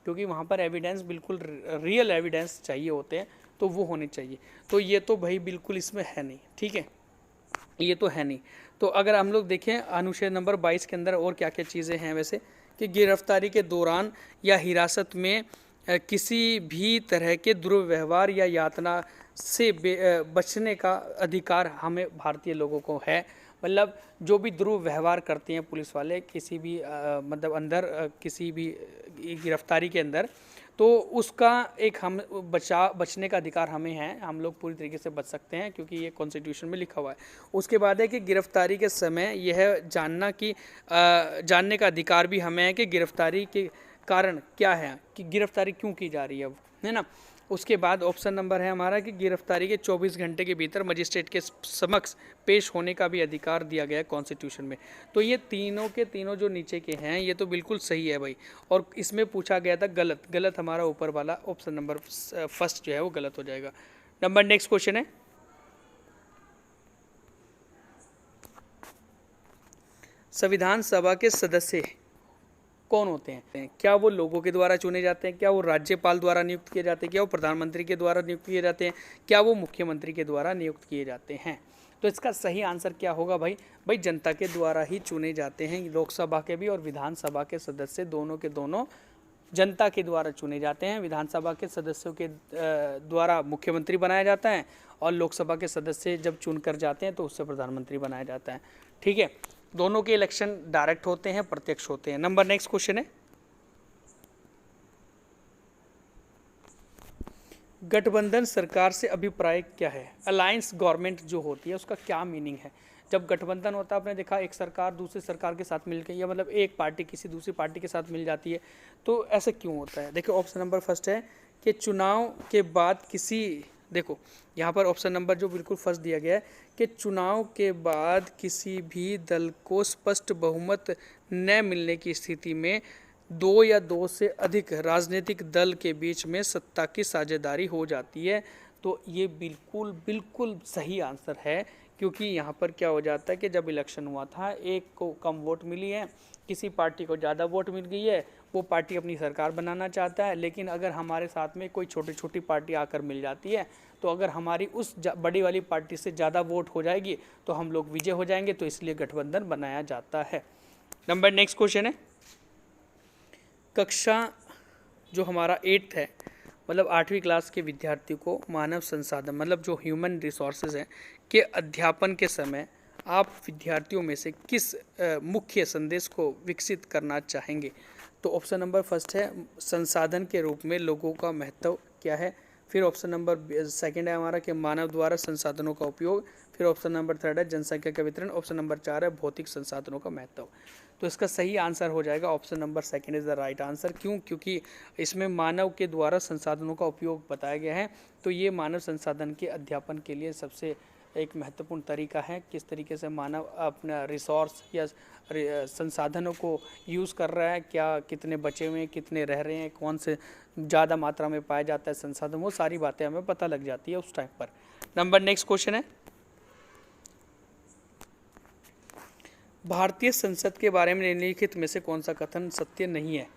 क्योंकि वहाँ पर एविडेंस बिल्कुल रियल एविडेंस चाहिए होते हैं, तो वो होने चाहिए। तो ये तो भाई बिल्कुल इसमें है नहीं, ठीक है, ये तो है नहीं। तो अगर हम लोग देखें अनुच्छेद नंबर 22 के अंदर और क्या क्या चीज़ें हैं वैसे, कि गिरफ्तारी के दौरान या हिरासत में किसी भी तरह के दुर्व्यवहार या यातना से बचने का अधिकार हमें भारतीय लोगों को है। मतलब जो भी दुर्व्यवहार करते हैं पुलिस वाले किसी भी मतलब अंदर किसी भी गिरफ्तारी के अंदर, तो उसका एक हम बचने का अधिकार हमें है, हम लोग पूरी तरीके से बच सकते हैं क्योंकि ये कॉन्स्टिट्यूशन में लिखा हुआ है। उसके बाद है कि गिरफ्तारी के समय यह जानने का अधिकार भी हमें है कि गिरफ्तारी के कारण क्या है, कि गिरफ्तारी क्यों की जा रही है, है ना। उसके बाद ऑप्शन नंबर है हमारा कि गिरफ्तारी के 24 घंटे के भीतर मजिस्ट्रेट के समक्ष पेश होने का भी अधिकार दिया गया है कॉन्स्टिट्यूशन में। तो ये तीनों के तीनों जो नीचे के हैं ये तो बिल्कुल सही है भाई। और इसमें पूछा गया था गलत, गलत हमारा ऊपर वाला ऑप्शन नंबर फर्स्ट जो है वो गलत हो जाएगा। नंबर नेक्स्ट क्वेश्चन है, संविधान सभा के सदस्य कौन होते हैं? क्या वो लोगों के द्वारा चुने जाते हैं, क्या वो राज्यपाल द्वारा नियुक्त किए जाते हैं, क्या वो प्रधानमंत्री के द्वारा नियुक्त किए जाते हैं, क्या वो मुख्यमंत्री के द्वारा नियुक्त किए जाते हैं? तो इसका सही आंसर क्या होगा भाई? भाई जनता के द्वारा ही चुने जाते हैं। लोकसभा के भी और विधानसभा के सदस्य दोनों के दोनों जनता के द्वारा चुने जाते हैं। विधानसभा के सदस्यों के द्वारा मुख्यमंत्री बनाया जाता है और लोकसभा के सदस्य जब चुन कर जाते हैं तो उससे प्रधानमंत्री बनाया जाता है, ठीक है। दोनों के इलेक्शन डायरेक्ट होते हैं, प्रत्यक्ष होते हैं। नंबर नेक्स्ट क्वेश्चन है, गठबंधन सरकार से अभिप्राय क्या है? अलायंस गवर्नमेंट जो होती है उसका क्या मीनिंग है? जब गठबंधन होता है, आपने देखा एक सरकार दूसरी सरकार के साथ मिलकर, या मतलब एक पार्टी किसी दूसरी पार्टी के साथ मिल जाती है, तो ऐसा क्यों होता है? देखो ऑप्शन नंबर फर्स्ट है कि चुनाव के बाद किसी, देखो यहाँ पर ऑप्शन नंबर जो बिल्कुल फर्स्ट दिया गया है कि चुनाव के बाद किसी भी दल को स्पष्ट बहुमत न मिलने की स्थिति में दो या दो से अधिक राजनीतिक दल के बीच में सत्ता की साझेदारी हो जाती है। तो ये बिल्कुल बिल्कुल सही आंसर है, क्योंकि यहाँ पर क्या हो जाता है कि जब इलेक्शन हुआ था एक को कम वोट मिली है, किसी पार्टी को ज़्यादा वोट मिल गई है, वो पार्टी अपनी सरकार बनाना चाहता है, लेकिन अगर हमारे साथ में कोई छोटी छोटी पार्टी आकर मिल जाती है तो अगर हमारी उस बड़ी वाली पार्टी से ज़्यादा वोट हो जाएगी तो हम लोग विजय हो जाएंगे, तो इसलिए गठबंधन बनाया जाता है। नंबर नेक्स्ट क्वेश्चन है, कक्षा जो हमारा 8th है, मतलब 8वीं क्लास के विद्यार्थी को मानव संसाधन मतलब जो ह्यूमन रिसोर्सेज हैं के अध्यापन के समय आप विद्यार्थियों में से किस मुख्य संदेश को विकसित करना चाहेंगे? तो ऑप्शन नंबर फर्स्ट है संसाधन के रूप में लोगों का महत्व क्या है, फिर ऑप्शन नंबर सेकंड है हमारा कि मानव द्वारा संसाधनों का उपयोग, फिर ऑप्शन नंबर थर्ड है जनसंख्या का वितरण, ऑप्शन नंबर 4 है भौतिक संसाधनों का महत्व। तो इसका सही आंसर हो जाएगा option number second is the right answer. क्यों? क्योंकि इसमें मानव के द्वारा संसाधनों का उपयोग बताया गया है, तो ये मानव संसाधन के अध्यापन के लिए सबसे एक महत्वपूर्ण तरीका है, किस तरीके से मानव अपना रिसोर्स या संसाधनों को यूज़ कर रहा है, क्या कितने बचे हुए हैं, कितने रह रहे हैं, कौन से ज़्यादा मात्रा में पाया जाता है संसाधन, वो सारी बातें हमें पता लग जाती है उस टाइम पर। नंबर नेक्स्ट क्वेश्चन है, भारतीय संसद के बारे में निम्नलिखित में से कौन सा कथन सत्य नहीं है?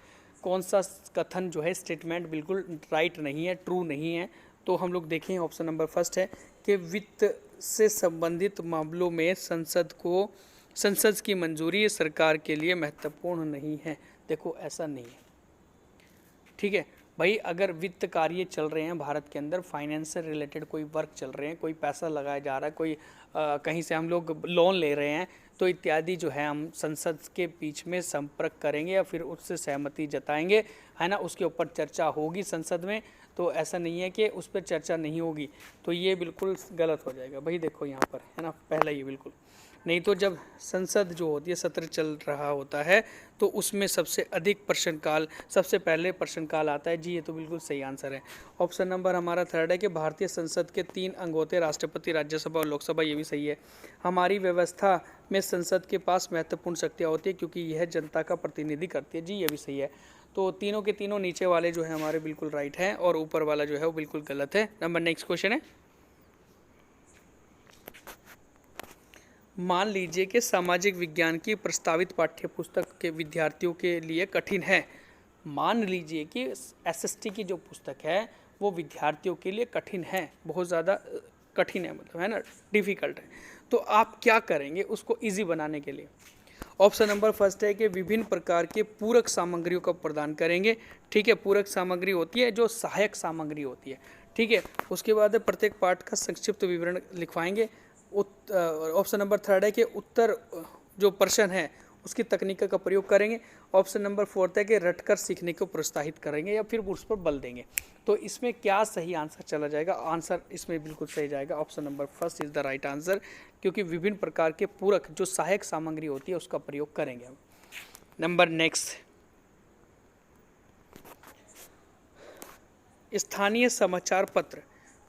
कौन सा कथन जो है स्टेटमेंट बिल्कुल राइट नहीं है, ट्रू नहीं है? तो हम लोग देखें ऑप्शन नंबर फर्स्ट है कि वित्त से संबंधित मामलों में संसद की मंजूरी सरकार के लिए महत्वपूर्ण नहीं है। देखो ऐसा नहीं है, ठीक है भाई। अगर वित्त कार्य चल रहे हैं भारत के अंदर, फाइनेंस से रिलेटेड कोई वर्क चल रहे हैं, कोई पैसा लगाया जा रहा है, कोई कहीं से हम लोग लोन ले रहे हैं, तो इत्यादि जो है हम संसद के बीच में संपर्क करेंगे या फिर उससे सहमति जताएंगे, है ना, उसके ऊपर चर्चा होगी संसद में। तो ऐसा नहीं है कि उस पर चर्चा नहीं होगी, तो ये बिल्कुल गलत हो जाएगा भाई। देखो यहाँ पर है ना, पहला ये बिल्कुल। नहीं तो जब संसद जो होती है सत्र चल रहा होता है तो उसमें सबसे अधिक प्रश्नकाल, सबसे पहले प्रश्नकाल आता है। जी ये तो बिल्कुल सही आंसर है। ऑप्शन नंबर हमारा थर्ड है कि भारतीय संसद के 3 अंग होते हैं, राष्ट्रपति, राज्यसभा और लोकसभा। ये भी सही है। हमारी व्यवस्था में संसद के पास महत्वपूर्ण शक्तियाँ होती है क्योंकि यह जनता का प्रतिनिधि करती है। जी ये भी सही है। तो तीनों के तीनों नीचे वाले जो है हमारे बिल्कुल राइट हैं और ऊपर वाला जो है वो बिल्कुल गलत है। नंबर नेक्स्ट क्वेश्चन है, मान लीजिए कि सामाजिक विज्ञान की प्रस्तावित पाठ्य पुस्तक के विद्यार्थियों के लिए कठिन है। मान लीजिए कि एसएसटी की जो पुस्तक है वो विद्यार्थियों के लिए कठिन है, बहुत ज़्यादा कठिन है, मतलब है ना, डिफ़िकल्ट है। तो आप क्या करेंगे उसको इजी बनाने के लिए? ऑप्शन नंबर फर्स्ट है कि विभिन्न प्रकार के पूरक सामग्रियों का प्रदान करेंगे। ठीक है, पूरक सामग्री होती है जो सहायक सामग्री होती है। ठीक है, उसके बाद प्रत्येक पाठ का संक्षिप्त विवरण लिखवाएंगे। ऑप्शन नंबर थर्ड है कि उत्तर जो प्रश्न है उसकी तकनीक का प्रयोग करेंगे। ऑप्शन नंबर फोर्थ है कि रटकर सीखने को प्रोत्साहित करेंगे या फिर उस पर बल देंगे। तो इसमें क्या सही आंसर चला जाएगा? आंसर इसमें बिल्कुल सही जाएगा, option number first is the right answer, क्योंकि विभिन्न प्रकार के पूरक जो सहायक सामग्री होती है उसका प्रयोग करेंगे हम। नंबर नेक्स्ट, स्थानीय समाचार पत्र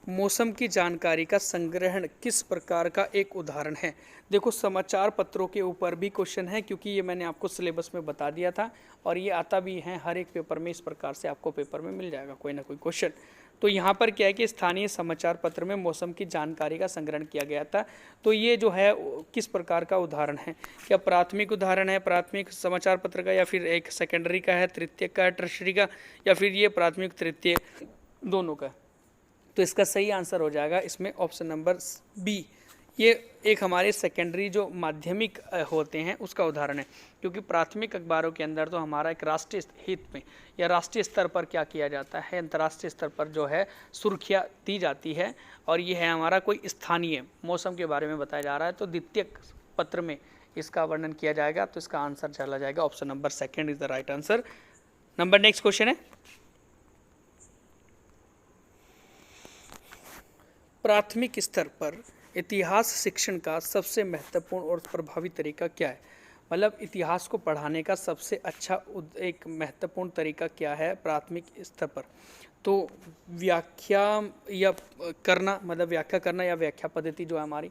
मौसम की जानकारी का संग्रहण किस प्रकार का एक उदाहरण है? देखो समाचार पत्रों के ऊपर भी क्वेश्चन है क्योंकि ये मैंने आपको सिलेबस में बता दिया था और ये आता भी है हर एक पेपर में, इस प्रकार से आपको पेपर में मिल जाएगा कोई ना कोई क्वेश्चन। तो यहाँ पर क्या है कि स्थानीय समाचार पत्र में मौसम की जानकारी का संग्रहण किया गया था। तो ये जो है किस प्रकार का उदाहरण है? क्या प्राथमिक उदाहरण है प्राथमिक समाचार पत्र का, या फिर एक सेकेंडरी का है, तृतीयक का है, टर्शरी का, या फिर ये प्राथमिक तृतीय दोनों का? तो इसका सही आंसर हो जाएगा इसमें ऑप्शन नंबर बी। ये एक हमारे सेकेंडरी जो माध्यमिक होते हैं उसका उदाहरण है, क्योंकि प्राथमिक अखबारों के अंदर तो हमारा एक राष्ट्रीय हित में या राष्ट्रीय स्तर पर क्या किया जाता है, अंतर्राष्ट्रीय स्तर पर जो है सुर्खियाँ दी जाती है, और ये है हमारा कोई स्थानीय मौसम के बारे में बताया जा रहा है। तो द्वितीयक पत्र में इसका वर्णन किया जाएगा। तो इसका आंसर चला जाएगा option number second is the right answer. Number next question है, प्राथमिक स्तर पर इतिहास शिक्षण का सबसे महत्वपूर्ण और प्रभावी तरीका क्या है? मतलब इतिहास को पढ़ाने का सबसे अच्छा एक महत्वपूर्ण तरीका क्या है प्राथमिक स्तर पर? तो व्याख्या या करना, मतलब व्याख्या करना या व्याख्या पद्धति जो है हमारी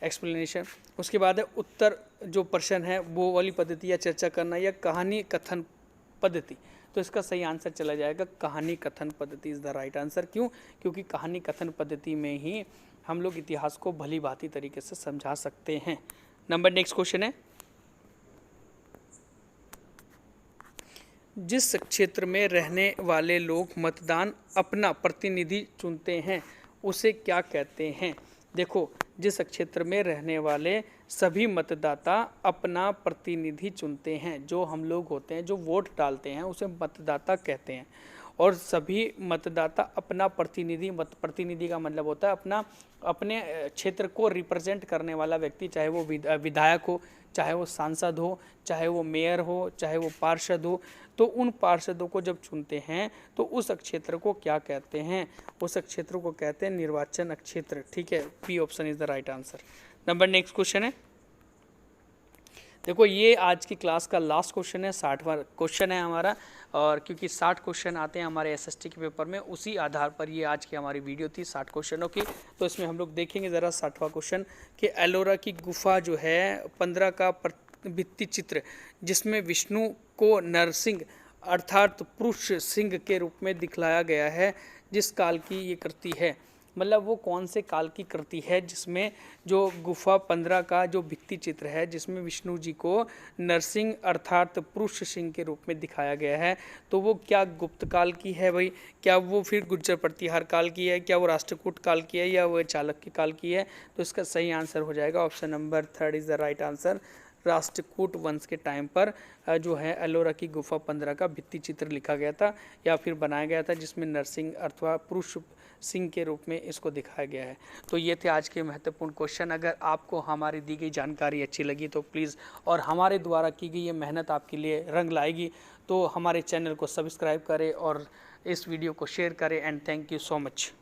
एक्सप्लेनेशन। उसके बाद है उत्तर जो प्रश्न है वो वाली पद्धति या चर्चा करना, या कहानी कथन पद्धति। तो इसका सही आंसर चला जाएगा कहानी कथन पद्धति इज़ द राइट आंसर। क्यों? क्योंकि कहानी कथन पद्धति में ही हम लोग इतिहास को भली भांति तरीके से समझा सकते हैं। नंबर नेक्स्ट क्वेश्चन है, जिस क्षेत्र में रहने वाले लोग मतदान अपना प्रतिनिधि चुनते हैं उसे क्या कहते हैं? देखो, जिस क्षेत्र में रहने वाले सभी मतदाता अपना प्रतिनिधि चुनते हैं, जो हम लोग होते हैं जो वोट डालते हैं उसे मतदाता कहते हैं। और सभी मतदाता अपना प्रतिनिधि का मतलब होता है अपना अपने क्षेत्र को रिप्रेजेंट करने वाला व्यक्ति, चाहे वो विधायक हो, चाहे वो सांसद हो, चाहे वो मेयर हो, चाहे वो पार्षद हो। तो उन पार्षदों को जब चुनते हैं तो उस क्षेत्र को क्या कहते हैं? उस क्षेत्र को कहते हैं निर्वाचन क्षेत्र। ठीक है, B option is the right answer. Number next question है, देखो ये आज की क्लास का लास्ट क्वेश्चन है, 60वां क्वेश्चन है हमारा। और क्योंकि 60 क्वेश्चन आते हैं हमारे एसएसटी के पेपर में, उसी आधार पर ये आज की हमारी वीडियो थी 60 क्वेश्चनों की। तो इसमें हम लोग देखेंगे ज़रा 60वां क्वेश्चन कि एलोरा की गुफा जो है 15 का भित्ति चित्र जिसमें विष्णु को नरसिंह अर्थात पुरुष सिंह के रूप में दिखलाया गया है, जिस काल की ये कृति है? मतलब वो कौन से काल की कृति है जिसमें जो गुफा 15 का जो भित्ति चित्र है जिसमें विष्णु जी को नरसिंह अर्थात पुरुष सिंह के रूप में दिखाया गया है? तो वो क्या गुप्त काल की है भाई? क्या वो फिर गुर्जर प्रतिहार काल की है? क्या वो राष्ट्रकूट काल की है? या वो चालुक्य काल की है? तो इसका सही आंसर हो जाएगा option number third is the right answer. Rashtrakuta वंश के टाइम पर जो है एलोरा की गुफा 15 का भित्ति चित्र लिखा गया था या फिर बनाया गया था, जिसमें नरसिंह अथवा पुरुष सिंह के रूप में इसको दिखाया गया है। तो ये थे आज के महत्वपूर्ण क्वेश्चन। अगर आपको हमारी दी गई जानकारी अच्छी लगी तो प्लीज़, और हमारे द्वारा की गई ये मेहनत आपके लिए रंग लाएगी, तो हमारे चैनल को सब्सक्राइब करें और इस वीडियो को शेयर करें। And thank you so much.